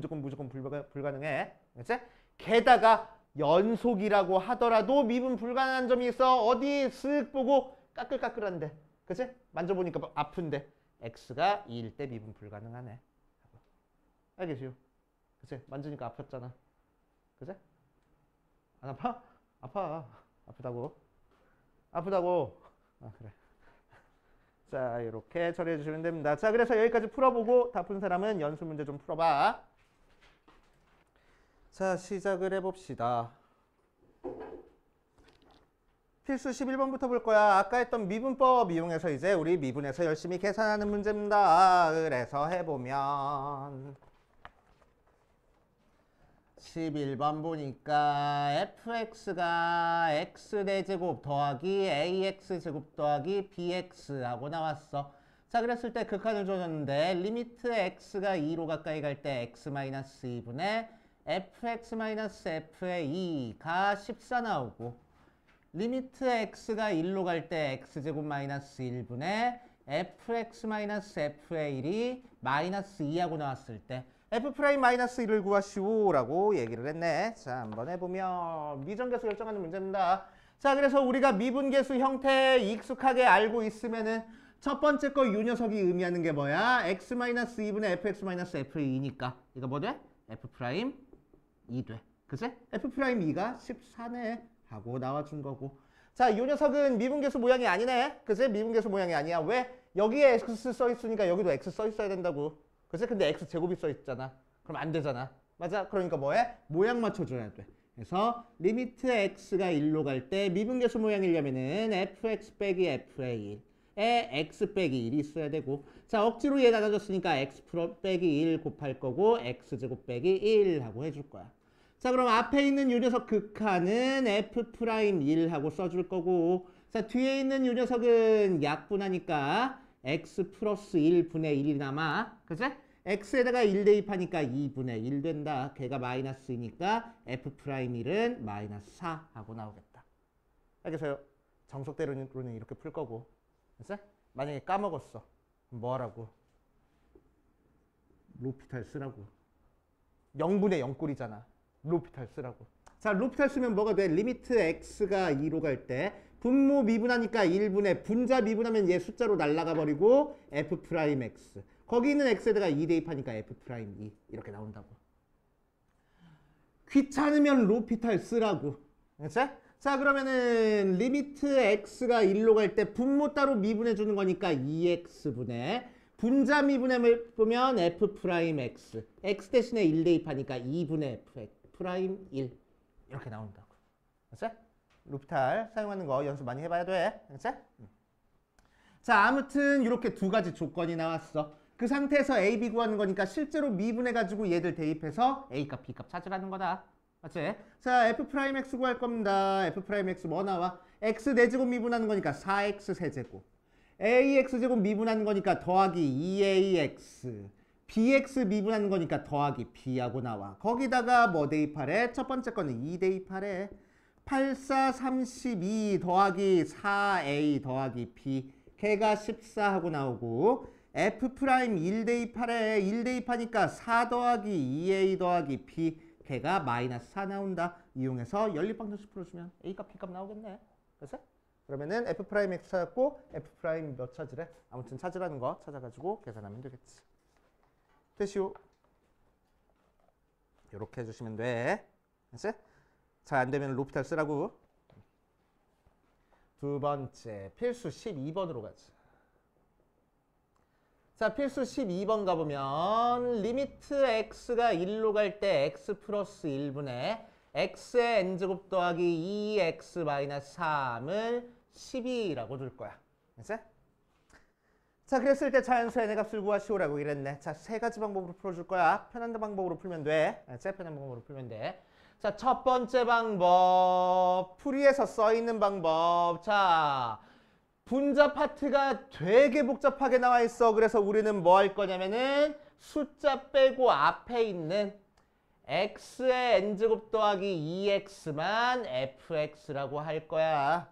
불가능해. 그치? 게다가 연속이라고 하더라도 미분 불가능한 점이 있어. 어디 쓱 보고 까끌까끌한데. 그치? 만져보니까 아픈데. x가 2일 때 미분 불가능하네. 알겠지요? 그치? 만지니까 아팠잖아. 그치? 안 아파? 아파. 아프다고. 아프다고. 아, 그래. 자, 이렇게 처리해 주시면 됩니다. 자, 그래서 여기까지 풀어보고 다 푼 사람은 연수 문제 좀 풀어봐. 자, 시작을 해봅시다. 필수 11번부터 볼 거야. 아까 했던 미분법 이용해서 이제 우리 미분에서 열심히 계산하는 문제입니다. 그래서 해보면 11번 보니까 fx가 x제곱 더하기 ax제곱 더하기 bx 하고 나왔어. 자, 그랬을 때 극한을 줘줬는데 리미트 x가 2로 가까이 갈 때 x-2분의 fx-f의 2가 14 나오고 리미트 x가 1로 갈 때 x제곱 마이너스 1분의 fx-f의 1이 마이너스 2하고 나왔을 때 f'-1을 구하시오 라고 얘기를 했네. 자, 한번 해보면 미정계수 결정하는 문제입니다. 자, 그래서 우리가 미분계수 형태에 익숙하게 알고 있으면은 첫 번째 거 요 녀석이 의미하는 게 뭐야? x-2분의 fx-f의 2니까 이거 뭐 돼? f'2 돼. 그치? f'2가 14네 하고 나와준 거고. 자, 요 녀석은 미분계수 모양이 아니네. 그치? 미분계수 모양이 아니야. 왜? 여기에 x 써 있으니까 여기도 x 써 있어야 된다고. 그치? 근데 x제곱이 써 있잖아. 그럼 안 되잖아. 맞아? 그러니까 뭐해? 모양 맞춰줘야 돼. 그래서 리미트 x가 1로 갈 때 미분계수 모양이려면은 fx 빼기 f의 1에 x 빼기 1이 있어야 되고, 자, 억지로 얘 나눠줬으니까 x 빼기 1 곱할 거고 x제곱 빼기 1 하고 해줄 거야. 자, 그럼 앞에 있는 요 녀석 극한은 f'1 하고 써줄 거고, 자, 뒤에 있는 요 녀석은 약분하니까 x 플러스 1분의 1이 남아. 그치? x에다가 1 대입하니까 2분의 1 된다. 걔가 마이너스 2니까 f'1은 마이너스 4 하고 나오겠다. 알겠어요? 정석대로는 이렇게 풀 거고. 그치? 만약에 까먹었어. 뭐 하라고? 로피탈 쓰라고. 0분의 0꼴이잖아. 로피탈 쓰라고. 자, 로피탈 쓰면 뭐가 돼? 리미트 x가 2로 갈 때 분모 미분하니까 1분의 분자 미분하면 얘 숫자로 날아가 버리고 f'x. 거기 있는 x에다가 2 대입하니까 f'2 이렇게 나온다고. 귀찮으면 로피탈 쓰라고. 그치? 자, 그러면은 리미트 x가 1로 갈 때 분모 따로 미분해 주는 거니까 2x분의 분자 미분해 보면 f'x. x 대신에 1 대입하니까 2분의 f'1 이렇게 나온다고. 그치? 로피탈 사용하는 거 연습 많이 해봐야 돼. 그치? 자, 아무튼 이렇게 두 가지 조건이 나왔어. 그 상태에서 a, b 구하는 거니까 실제로 미분해가지고 얘들 대입해서 a값, b값 찾으라는 거다. 맞지? 자, f'x 구할 겁니다. f'x 뭐 나와? x 4제곱 미분하는 거니까 4x 세제곱. ax제곱 미분하는 거니까 더하기 2ax. bx 미분하는 거니까 더하기 b하고 나와. 거기다가 뭐 대입하래? 첫 번째 거는 2 대입하래. 8, 4, 32 더하기 4a 더하기 b. 걔가 14하고 나오고 f'1 대입하래. 1 대입하니까 4 더하기 2a 더하기 b. 걔가 마이너스 4 나온다. 이용해서 연립방정식 풀어주면 a값 b값 나오겠네. 그래서 그러면은 f'x 찾았고 f' 몇 찾으래? 아무튼 찾으라는 거 찾아가지고 계산하면 되겠지. 됐시오. 이렇게 해주시면 돼. 됐지? 잘 안되면 로피탈 쓰라고. 두 번째 필수 12번으로 가지. 자, 필수 12번 가보면 리미트 x가 1로 갈 때 x 플러스 1분의 x의 n제곱 더하기 2x 마이너스 3을 12라고 둘 거야. 알겠지? 자, 그랬을 때 자연수의 n의 값을 구하시오라고 이랬네. 자, 세 가지 방법으로 풀어줄 거야. 편한 방법으로 풀면 돼. 알겠지? 편한 방법으로 풀면 돼. 자, 첫 번째 방법. 풀이에서 써있는 방법. 자, 분자 파트가 되게 복잡하게 나와 있어. 그래서 우리는 뭐 할 거냐면은 숫자 빼고 앞에 있는 x의 n제곱 더하기 2x만 fx라고 할 거야.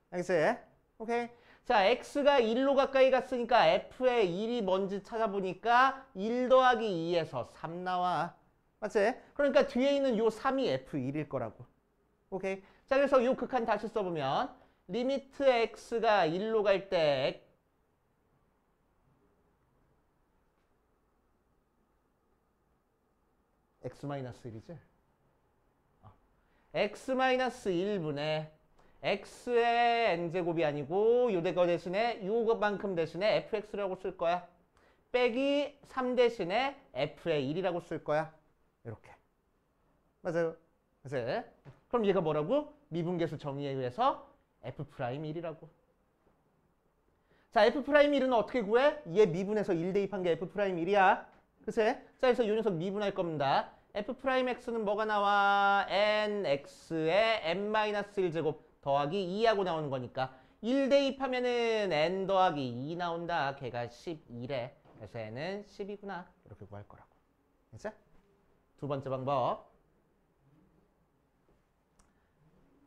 알겠지? 오케이. 자, x가 1로 가까이 갔으니까 f의 1이 뭔지 찾아보니까 1 더하기 2에서 3 나와. 맞지? 그러니까 뒤에 있는 요 3이 f1일 거라고. 오케이. 자, 그래서 요 극한 다시 써보면 리미트 x가 1로 갈 때 x-1이지? x-1분의 x의 n제곱이 아니고 요거 대신에 요것만큼 대신에 fx라고 쓸 거야. 빼기 3 대신에 f의 1이라고 쓸 거야. 이렇게. 맞아요. 그래서 그럼 얘가 뭐라고? 미분계수 정의에 의해서 f'1이라고. 자, f'1은 어떻게 구해? 얘 미분해서 1 대입한 게 f'1이야. 그치? 자, 그래서 요 녀석 미분할 겁니다. f'x는 뭐가 나와? nx의 n-1제곱 더하기 2하고 나오는 거니까 1 대입하면은 n 더하기 2 나온다. 걔가 12래. 그래서 n은 10이구나. 이렇게 구할 거라고. 그치? 두 번째 방법.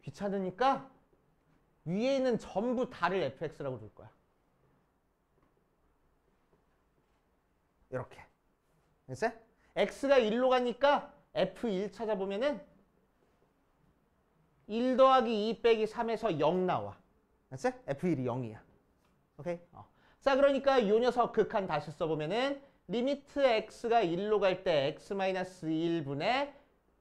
귀찮으니까 위에 있는 전부 다를 fx라고 줄 거야. 이렇게. 그치? x가 1로 가니까 f1 찾아보면은 1 더하기 2 빼기 3에서 0 나와. 그치? f1이 0이야. 오케이? 자, 그러니까 요 녀석 극한 다시 써보면은 리미트 x가 1로 갈 때 x-1분의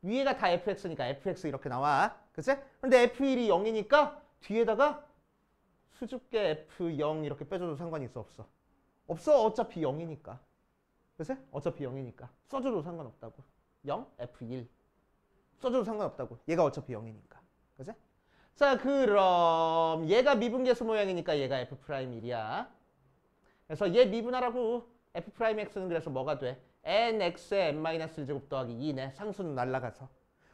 위에가 다 fx니까 fx 이렇게 나와. 그치? 근데 f1이 0이니까 뒤에다가 수줍게 f0 이렇게 빼줘도 상관이 있어? 없어? 없어. 어차피 0이니까. 그치? 어차피 0이니까. 써줘도 상관없다고. 0, f1. 써줘도 상관없다고. 얘가 어차피 0이니까. 그치? 자, 그럼 얘가 미분계수 모양이니까 얘가 f'1이야. 그래서 얘 미분하라고. f'x는 그래서 뭐가 돼? nx의 n-1제곱 더하기 2네. 상수는 날라가서.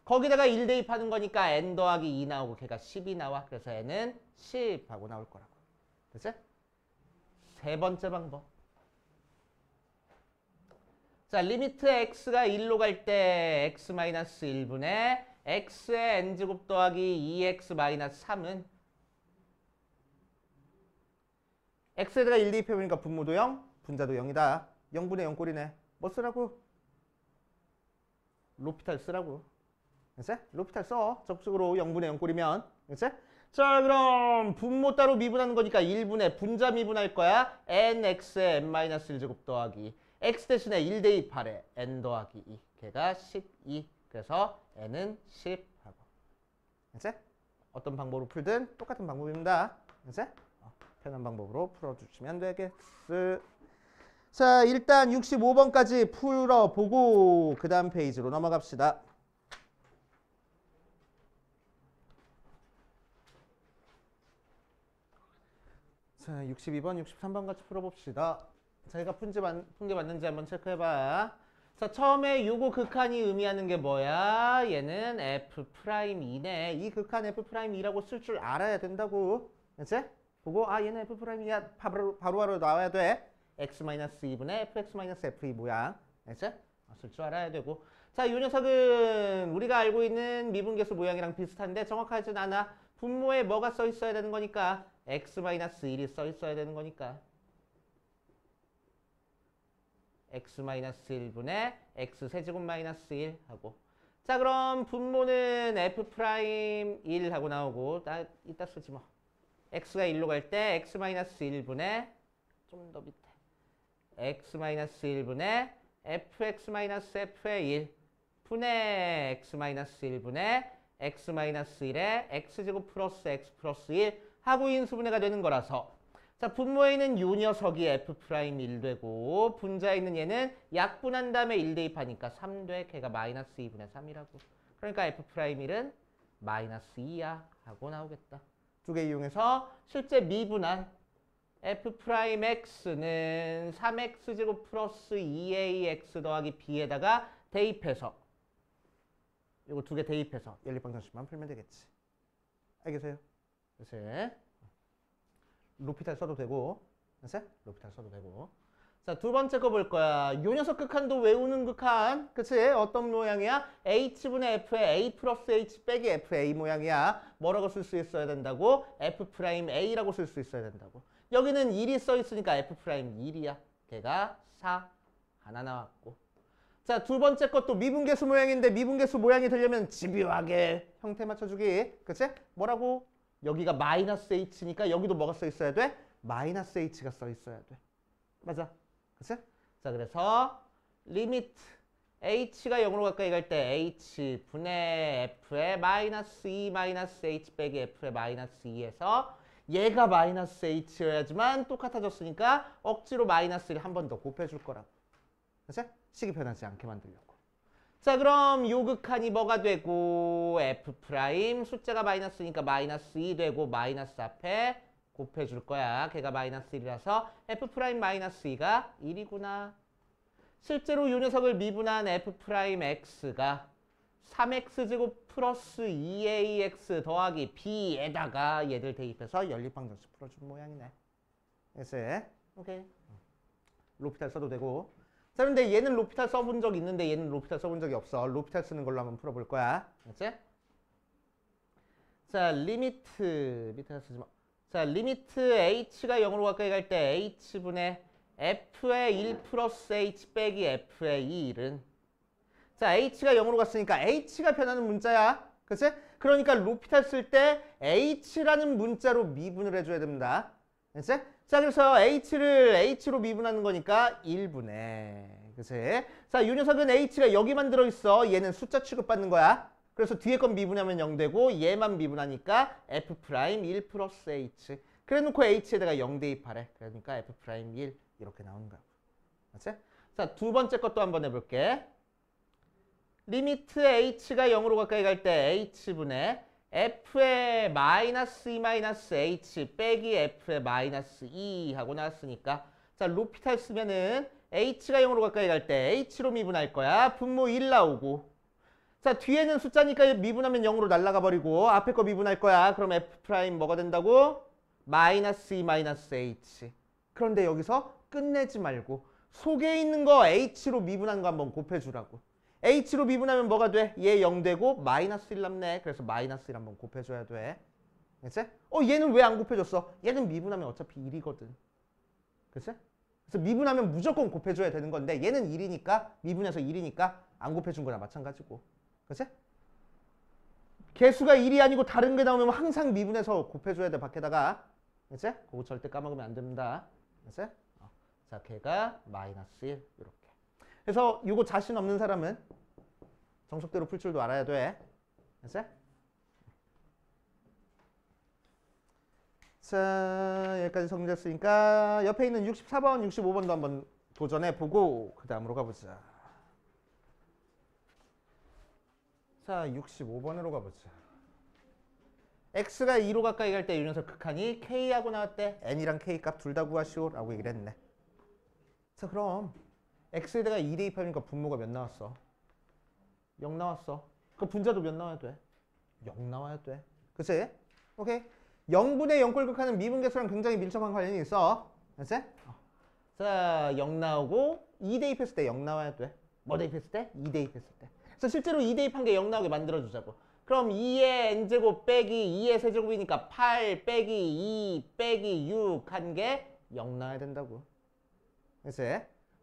거기다가 1 대입하는 거니까 n 더하기 2 나오고 걔가 10이 나와. 그래서 n은 10 하고 나올 거라고. 그치? 세 번째 방법. 자, 리미트 x가 1로 갈 때 x-1분의 x의 n제곱 더하기 2x-3은 x에다가 1 대입해보니까 분모도 0, 분자도 0이다. 0분의 0 꼴이네. 뭐 쓰라고? 로피탈 쓰라고. 그치? 로피탈 써. 적극적으로 0분의 0 꼴이면. 그치? 자, 그럼 분모 따로 미분하는 거니까 1분의 분자 미분할 거야. nx의 n-1제곱 더하기 x 대신에 1 대입하래. n 더하기 2. 걔가 12. 그래서 n은 10 하고. 그치? 어떤 방법으로 풀든 똑같은 방법입니다. 그치? 편한 방법으로 풀어주시면 되겠어. 자, 일단 65번까지 풀어보고 그 다음 페이지로 넘어갑시다. 자, 62번, 63번 같이 풀어봅시다. 자기가 푼 게 맞는지 한번 체크해봐. 자, 처음에 요거 극한이 의미하는 게 뭐야? 얘는 F'이네. 이 극한 F'이라고 쓸 줄 알아야 된다고. 그치? 보고, 아, 얘는 F'이야. 바로 나와야 돼. X-2분의 Fx-F2 모양. 그치? 쓸 줄 알아야 되고. 자, 요 녀석은 우리가 알고 있는 미분계수 모양이랑 비슷한데 정확하진 않아. 분모에 뭐가 써 있어야 되는 거니까 x-1이 써 있어야 되는 거니까 x-1분의 x세제곱 마이너스 1 하고. 자, 그럼 분모는 f'1 하고 나오고 이따 쓰지 뭐. x가 1로 갈 때 x-1분의 좀 더 밑에 x-1분의 fx-f의 1 분의 x-1분의 x-1의 x제곱 플러스 x 플러스 1 하고 인수분해가 되는 거라서. 자, 분모에 있는 요 녀석이 F'1 되고 분자에 있는 얘는 약분한 다음에 1 대입하니까 3 돼. 걔가 마이너스 2분의 3이라고. 그러니까 F'1은 마이너스 2야 하고 나오겠다. 두 개 이용해서 실제 미분한 F'X는 3X제곱 플러스 2AX 더하기 B에다가 대입해서 이거 두 개 대입해서 연립방정식만 풀면 되겠지. 알겠어요? 그래서 로피탈 써도 되고, 그래서 로피탈 써도 되고. 자, 두 번째 거 볼 거야. 요 녀석 극한도 외우는 극한. 그치? 어떤 모양이야? H분의 F의 A 플러스 H 빼기 FA 모양이야. 뭐라고 쓸 수 있어야 된다고? F'A라고 쓸 수 있어야 된다고. 여기는 1이 써 있으니까 F'1이야. 걔가 4. 하나 나왔고. 자, 두 번째 것도 미분계수 모양인데 미분계수 모양이 되려면 집요하게 형태 맞춰주기. 그치? 뭐라고? 여기가 마이너스 H니까 여기도 뭐가 써 있어야 돼? 마이너스 H가 써 있어야 돼. 맞아. 그치? 자, 그래서 리미트 H가 0으로 가까이 갈 때 H분의 F의 마이너스 2 마이너스 H 빼기 F의 마이너스 2에서 얘가 마이너스 H여야지만 똑같아졌으니까 억지로 마이너스 1 한 번 더 곱해줄 거라고. 그치? 식이 변하지 않게 만들려고. 자, 그럼 요 극한이 뭐가 되고 F' 숫자가 마이너스니까 마이너스 2 되고 마이너스 앞에 곱해줄 거야. 걔가 마이너스 1이라서 F' 마이너스 2가 1이구나. 실제로 이 녀석을 미분한 F'X가 3X제곱 플러스 2AX 더하기 B에다가 얘들 대입해서 연립방정식 풀어준 모양이네. 그래서 오케이. 로피탈 써도 되고. 자, 그런데 얘는 로피탈 써본 적 있는데 얘는 로피탈 써본 적이 없어. 로피탈 쓰는 걸로 한번 풀어볼 거야. 알았지? 자, 리미트 밑에 쓰지 마. 자, 리미트 H가 0으로 가까이 갈 때 H분의 F의 1 플러스 H 빼기 F의 2은 자, H가 0으로 갔으니까 H가 변하는 문자야. 그치? 그러니까 로피탈 쓸 때 H라는 문자로 미분을 해줘야 됩니다. 그치? 자, 그래서 H를 H로 미분하는 거니까 1분의. 그치? 자, 이 녀석은 H가 여기만 들어있어. 얘는 숫자 취급받는 거야. 그래서 뒤에 건 미분하면 0 되고 얘만 미분하니까 F' 1 플러스 H. 그래 놓고 H에다가 0 대입하래. 그러니까 F' 1 이렇게 나오는 거야. 맞지? 자, 두 번째 것도 한번 해볼게. 리미트 H가 0으로 가까이 갈 때 H분의 F의 마이너스 2 마이너스 H 빼기 F의 마이너스 2 하고 나왔으니까 자, 로피탈 쓰면은 H가 0으로 가까이 갈 때 H로 미분할 거야. 분모 1 나오고 자, 뒤에는 숫자니까 미분하면 0으로 날아가 버리고 앞에 거 미분할 거야. 그럼 F' 뭐가 된다고? 마이너스 2 마이너스 H. 그런데 여기서 끝내지 말고 속에 있는 거 H로 미분한 거 한번 곱해주라고. H로 미분하면 뭐가 돼? 얘 0 되고 마이너스 1 남네. 그래서 마이너스 1 한번 곱해줘야 돼. 그치? 얘는 왜 안 곱해줬어? 얘는 미분하면 어차피 1이거든. 그치? 그래서 미분하면 무조건 곱해줘야 되는 건데 얘는 1이니까 미분해서 1이니까 안 곱해준 거나 마찬가지고. 그치? 개수가 1이 아니고 다른 게 나오면 항상 미분해서 곱해줘야 돼. 밖에다가. 그치? 그거 절대 까먹으면 안 됩니다. 그치? 자, 걔가 마이너스 1 이렇게. 그래서 이거 자신 없는 사람은 정석대로 풀 줄도 알아야 돼. 그치? 자, 여기까지 정리했으니까 옆에 있는 64번, 65번도 한번 도전해보고 그 다음으로 가보자. 자, 65번으로 가보자. x가 2로 가까이 갈 때 이 녀석 극한이 k하고 나왔대. n이랑 k 값 둘 다 구하시오 라고 얘기를 했네. 자, 그럼 x에다가 2 대입하니까 분모가 몇 나왔어? 0 나왔어. 그 분자도 몇 나와야 돼? 0 나와야 돼. 그치? 오케이. 0분의 0꼴 극한은 미분계수랑 굉장히 밀접한 관련이 있어. 그치? 자, 0 나오고 2 대입했을 때 0 나와야 돼. 뭐 대입했을 때? 2 대입했을 때. 그래서 실제로 2 대입한 게 0 나오게 만들어주자고. 그럼 2의 n제곱 빼기 2의 세제곱이니까 8 빼기 2 빼기 6 한 게 0 나와야 된다고. 그치?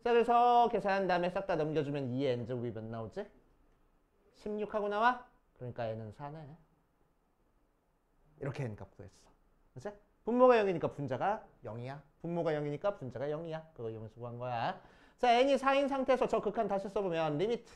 자, 그래서 계산한 다음에 싹 다 넘겨주면 2의 n제곱이 몇 나오지? 16하고 나와? 그러니까 n은 4네. 이렇게 n 값 구했어. 그치? 분모가 0이니까 분자가 0이야. 분모가 0이니까 분자가 0이야. 그거 이용해서 구한 거야. 자, n이 4인 상태에서 저 극한 다시 써보면 리미트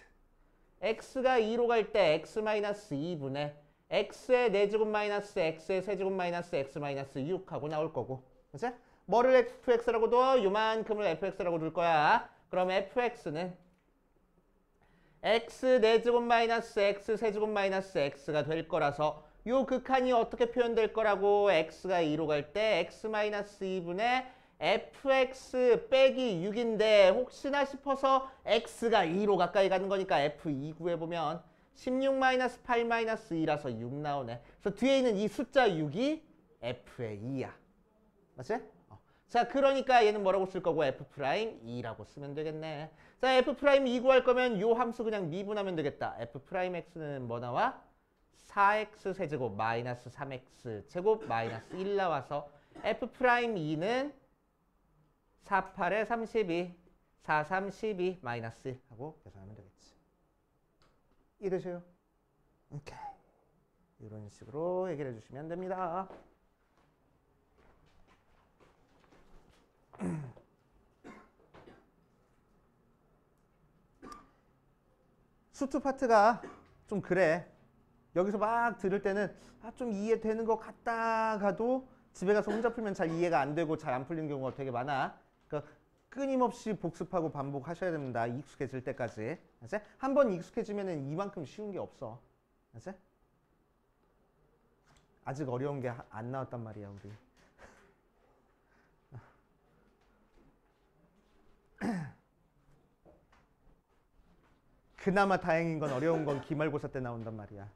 x가 2로 갈 때 x-2분의 x의 4제곱 마이너스 x의 세제곱 마이너스 x-6 하고 나올 거고. 그치? 뭐를 fx라고 둬? 요만큼을 fx라고 둘 거야. 그럼 fx는 x 4제곱 마이너스 x 세제곱 마이너스 x가 될 거라서 요 극한이 어떻게 표현될 거라고 x가 2로 갈 때 x 마이너스 2분의 fx 빼기 6인데 혹시나 싶어서 x가 2로 가까이 가는 거니까 f2 구해보면 16 마이너스 8 마이너스 2라서 6 나오네. 그래서 뒤에 있는 이 숫자 6이 f의 2야. 맞지? 자, 그러니까 얘는 뭐라고 쓸 거고 f'2라고 쓰면 되겠네. 자, f'2 구할 거면 요 함수 그냥 미분하면 되겠다. f'x는 뭐 나와? 4x 세제곱 마이너스 3x 제곱 마이너스 1 나와서 f'2는 4, 8에 32, 4, 3, 12 마이너스 1 하고 계산하면 되겠지. 이해되세요? 오케이. 이런 식으로 해결해 주시면 됩니다. 수투 파트가 좀 그래. 여기서 막 들을 때는 좀 이해되는 것 같다가도 집에 가서 혼자 풀면 잘 이해가 안 되고 잘 안 풀리는 경우가 되게 많아. 그러니까 끊임없이 복습하고 반복하셔야 됩니다. 익숙해질 때까지. 한 번 익숙해지면 이만큼 쉬운 게 없어. 아직 어려운 게 안 나왔단 말이야, 우리. 그나마 다행인 건 어려운 건 기말고사 때 나온단 말이야.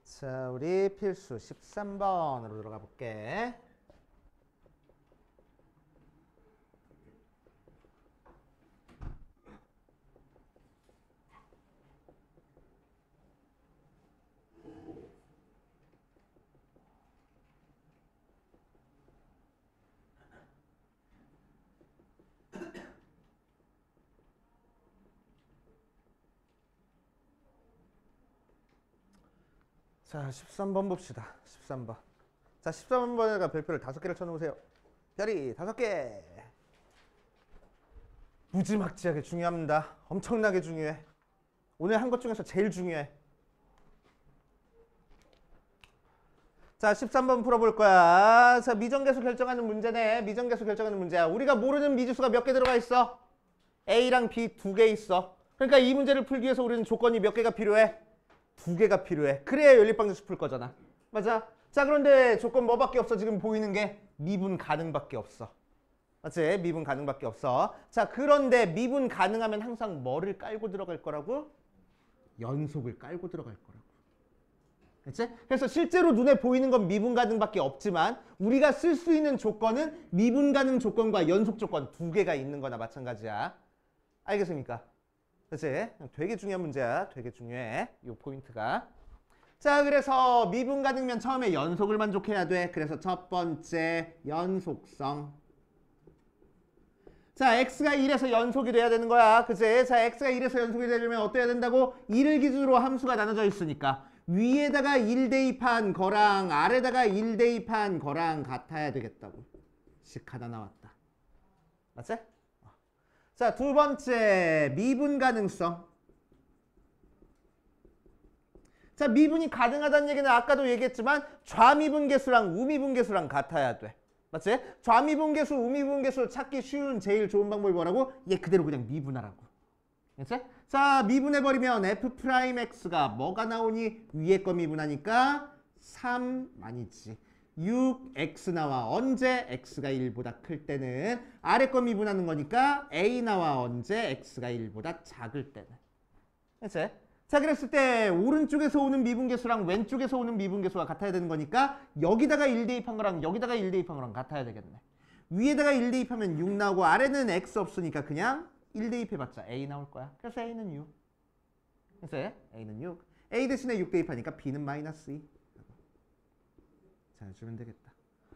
자, 우리 필수 13번으로 들어가 볼게. 자, 13번 봅시다. 13번. 자, 13번에다가 별표를 5개를 쳐놓으세요. 별이 5개. 무지막지하게 중요합니다. 엄청나게 중요해. 오늘 한 것 중에서 제일 중요해. 자, 13번 풀어볼 거야. 자, 미정계수 결정하는 문제네. 미정계수 결정하는 문제야. 우리가 모르는 미지수가 몇 개 들어가 있어? A랑 B 2개 있어. 그러니까 이 문제를 풀기 위해서 우리는 조건이 몇 개가 필요해? 2개가 필요해. 그래야 연립방정식 풀 거잖아. 맞아? 자, 그런데 조건 뭐밖에 없어? 지금 보이는 게 미분 가능밖에 없어. 맞지? 미분 가능밖에 없어. 자, 그런데 미분 가능하면 항상 뭐를 깔고 들어갈 거라고? 연속을 깔고 들어갈 거라고. 그치? 그래서 실제로 눈에 보이는 건 미분 가능밖에 없지만 우리가 쓸 수 있는 조건은 미분 가능 조건과 연속 조건 2개가 있는 거나 마찬가지야. 알겠습니까? 그치? 되게 중요한 문제야. 되게 중요해. 이 포인트가. 자, 그래서 미분 가능면 처음에 연속을 만족해야 돼. 그래서 첫 번째 연속성. 자, x가 1에서 연속이 돼야 되는 거야. 그치? 자, x가 1에서 연속이 되려면 어때야 된다고? 1을 기준으로 함수가 나눠져 있으니까 위에다가 1 대입한 거랑 아래다가 1 대입한 거랑 같아야 되겠다고. 식 하나 나왔다. 맞지? 자, 두 번째 미분 가능성. 자, 미분이 가능하다는 얘기는 아까도 얘기했지만 좌미분계수랑 우미분계수랑 같아야 돼. 맞지? 좌미분계수, 우미분계수 찾기 쉬운 제일 좋은 방법이 뭐라고? 얘 그대로 그냥 미분하라고. 그치? 자, 미분해버리면 f'x가 뭐가 나오니? 위에 거 미분하니까 3 아니지. 6x 나와. 언제? x가 1보다 클 때는. 아래 거 미분하는 거니까 a 나와. 언제? x가 1보다 작을 때는. 그치? 자, 그랬을 때 오른쪽에서 오는 미분계수랑 왼쪽에서 오는 미분계수가 같아야 되는 거니까 여기다가 1 대입한 거랑 여기다가 1 대입한 거랑 같아야 되겠네. 위에다가 1 대입하면 6 나오고 아래는 x 없으니까 그냥 1 대입해봤자 a 나올 거야. 그래서 a는 6. 그래서 a는 6. a 대신에 6 대입하니까 b는 마이너스 2. 잘 주면 되겠다.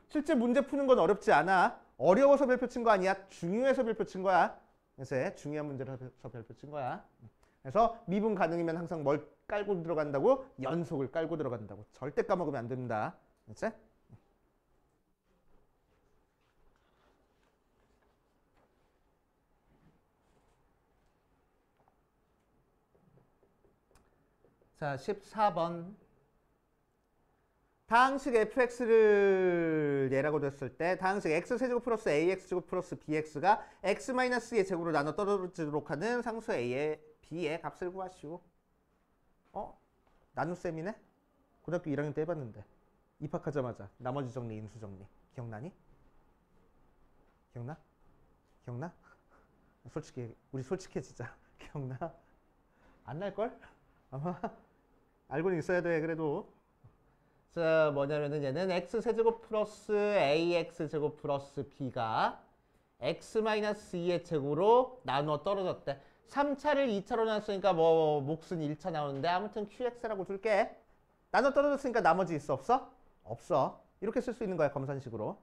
실제 문제 푸는 건 어렵지 않아. 어려워서 별표 친 거 아니야. 중요해서 별표 친 거야. 그래서 중요한 문제라서 별표 친 거야. 그래서 미분 가능이면 항상 뭘 깔고 들어간다고? 연속을 깔고 들어간다고. 절대 까먹으면 안 됩니다. 그치? 자, 14번. 다항식 fx를 예라고 뒀을 때 다항식 x세제곱 플러스 ax제곱 플러스 bx가 x-2의 제곱으로 나눠 떨어지도록 하는 상수 a의 b의 값을 구하시오. 나눗셈이네? 고등학교 1학년 때 해봤는데 입학하자마자 나머지 정리, 인수 정리. 기억나니? 기억나? 기억나? 솔직히 우리 솔직해지자. 기억나? 안 날걸? 아마 알고는 있어야 돼. 그래도 자, 뭐냐면은 얘는 x세제곱 플러스 ax제곱 플러스 b가 x-2의 제곱으로 나누어 떨어졌대. 3차를 2차로 나눴으니까 뭐 몫은 1차 나오는데 아무튼 qx라고 줄게. 나눠 떨어졌으니까 나머지 있어 없어? 없어. 이렇게 쓸 수 있는 거야 검산식으로.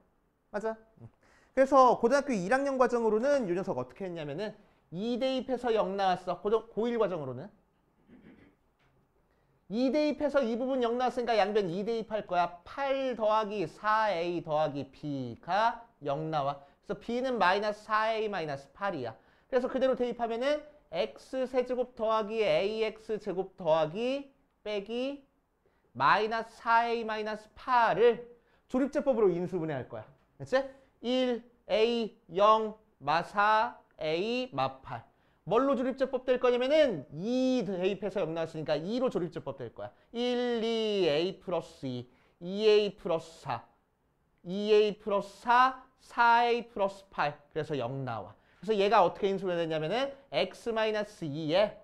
맞아. 그래서 고등학교 1학년 과정으로는 이 녀석 어떻게 했냐면은 2 대입해서 0 나왔어. 고1 과정으로는 2 대입해서 이 부분 0 나왔으니까 양변 2 대입할 거야. 8 더하기 4a 더하기 b가 0 나와. 그래서 b는 마이너스 4a 마이너스 8이야. 그래서 그대로 대입하면은 x세제곱 더하기 ax제곱 더하기 빼기 마이너스 4a 마이너스 8을 조립제법으로 인수분해할 거야. 그치? 1, a, 0, 마 4, a, 마 8. 뭘로 조립제법 될 거냐면은 2 대입해서 0 나왔으니까 2로 조립제법 될 거야. 1, 2, a 플러스 2, 2a 플러스 4, 2a 플러스 4, 4a 플러스 8. 그래서 0 나와. 그래서 얘가 어떻게 인수분해되냐면은 x-2에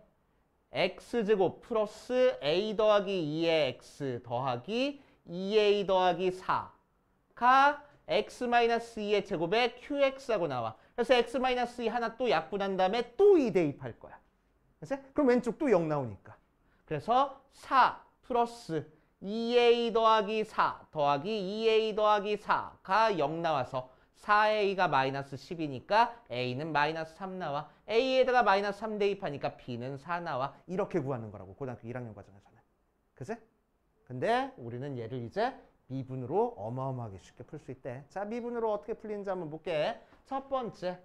x제곱 플러스 a 더하기 2의 x 더하기 2a 더하기 4가 x-2의 제곱에 qx하고 나와. 그래서 x-2 하나 또 약분한 다음에 또 2 대입할 거야. 그치? 그럼 왼쪽 또 0 나오니까. 그래서 4 플러스 2a 더하기 4 더하기 2a 더하기 4가 0 나와서 4a가 마이너스 10이니까 a는 마이너스 3 나와. a에다가 마이너스 3 대입하니까 b는 4 나와. 이렇게 구하는 거라고 고등학교 1학년 과정에서는. 그치? 근데 우리는 얘를 이제 미분으로 어마어마하게 쉽게 풀 수 있대. 자, 미분으로 어떻게 풀리는지 한번 볼게. 첫 번째.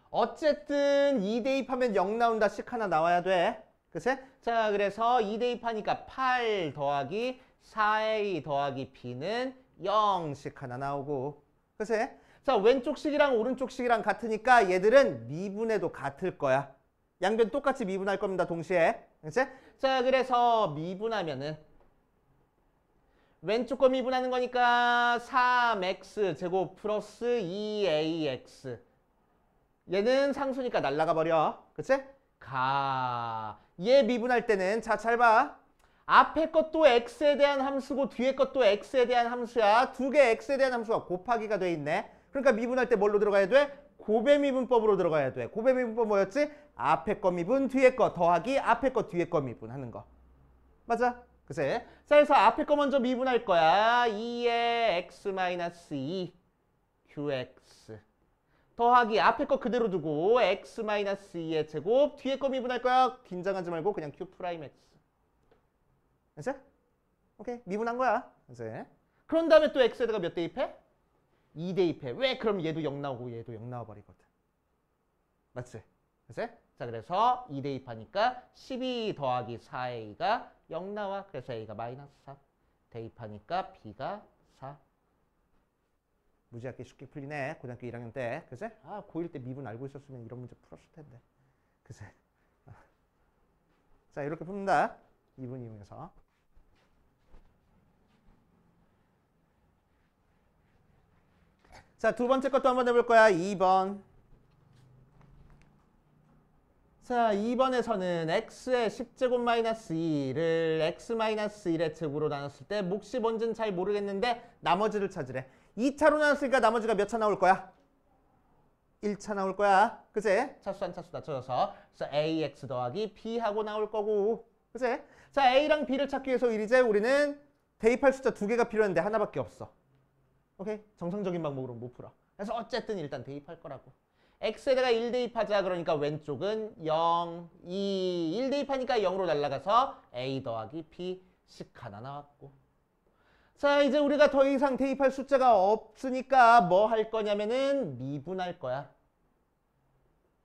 어쨌든 2 대입하면 0 나온다. 식 하나 나와야 돼. 그치? 자, 그래서 2 대입하니까 8 더하기 4a 더하기 b는 0씩 하나 나오고. 그치? 자, 왼쪽 식이랑 오른쪽 식이랑 같으니까 얘들은 미분해도 같을 거야. 양변 똑같이 미분할 겁니다. 동시에. 그치? 자, 그래서 미분하면은 왼쪽 거 미분하는 거니까 3x 제곱 플러스 2ax. 얘는 상수니까 날라가 버려. 그치? 얘 미분할 때는 자, 잘 봐. 앞에 것도 x에 대한 함수고 뒤에 것도 x에 대한 함수야. 두 개 x에 대한 함수가 곱하기가 돼 있네. 그러니까 미분할 때 뭘로 들어가야 돼? 고배미분법으로 들어가야 돼. 고배미분법 뭐였지? 앞에 거 미분, 뒤에 거 더하기 앞에 거, 뒤에 거 미분 하는 거. 맞아? 그치? 자, 그래서 앞에 거 먼저 미분할 거야. 2의 x-2 qx 더하기 앞에 거 그대로 두고 x-2의 제곱 뒤에 거 미분할 거야. 긴장하지 말고 그냥 q'x. 그치? 오케이. 미분한 거야. 그치? 그런 다음에 또 x에다가 몇 대입해? 2 대입해. 왜? 그럼 얘도 0 나오고 얘도 0 나와버리거든. 맞지? 그치? 자, 그래서 2 대입하니까 12 더하기 4a가 0 나와. 그래서 a가 마이너스 3. 대입하니까 b가 4. 무지하게 쉽게 풀리네. 고등학교 1학년 때. 그치? 아, 고1 때 미분 알고 있었으면 이런 문제 풀었을 텐데. 그치? 자, 이렇게 풉니다. 2분 이용해서. 자, 두 번째 것도 한번 해볼 거야. 2번. 자, 2번에서는 x의 10제곱 마이너스 2를 x-1의 제곱으로 나눴을 때 몫이 뭔지는 잘 모르겠는데 나머지를 찾으래. 2차로 나눴으니까 나머지가 몇 차 나올 거야? 1차 나올 거야. 그치? 차수 한 차수 낮춰져서 그래서 ax 더하기 b하고 나올 거고. 그치? 자, a랑 b를 찾기 위해서 이제 우리는 대입할 숫자 2개가 필요한데 하나밖에 없어. 오케이? 정상적인 방법으로 못 풀어. 그래서 어쨌든 일단 대입할 거라고. x에다가 1 대입하자. 그러니까 왼쪽은 0, 2, 1 대입하니까 0으로 날아가서 a 더하기 b씩 하나 나왔고. 자, 이제 우리가 더 이상 대입할 숫자가 없으니까 뭐 할 거냐면은 미분할 거야.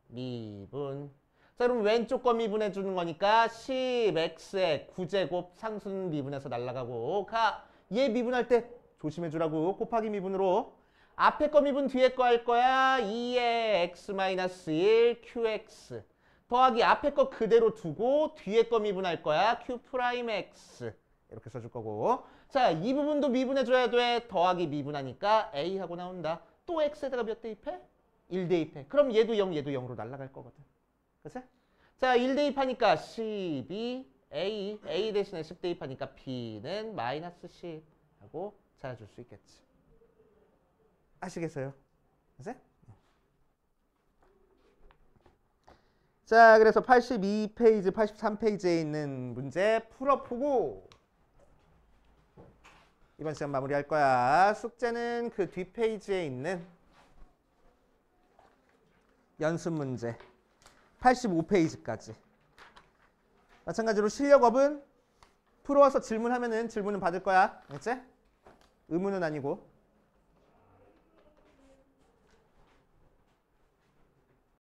미분. 자, 그럼 왼쪽 거 미분해 주는 거니까 10x의 9제곱 상수는 미분해서 날라가고 가. 얘 미분할 때 조심해 주라고. 곱하기 미분으로. 앞에 거 미분 뒤에 거 할 거야. 2의 x-1 qx 더하기 앞에 거 그대로 두고 뒤에 거 미분할 거야. q'x 이렇게 써줄 거고. 자, 이 부분도 미분해 줘야 돼. 더하기 미분하니까 a하고 나온다. 또 x에다가 몇 대입해? 1 대입해. 그럼 얘도 0, 얘도 0으로 날아갈 거거든. 그치? 자, 1 대입하니까 12, a 대신에 10 대입하니까 b는 마이너스 10 하고 찾아줄 수 있겠지. 아시겠어요? 그치? 자, 그래서 82페이지, 83페이지에 있는 문제 풀어보고 이번 시간 마무리할 거야. 숙제는 그 뒷페이지에 있는 연습 문제 85페이지까지. 마찬가지로 실력업은 풀어와서 질문하면은 질문은 받을 거야. 알겠지? 의문은 아니고.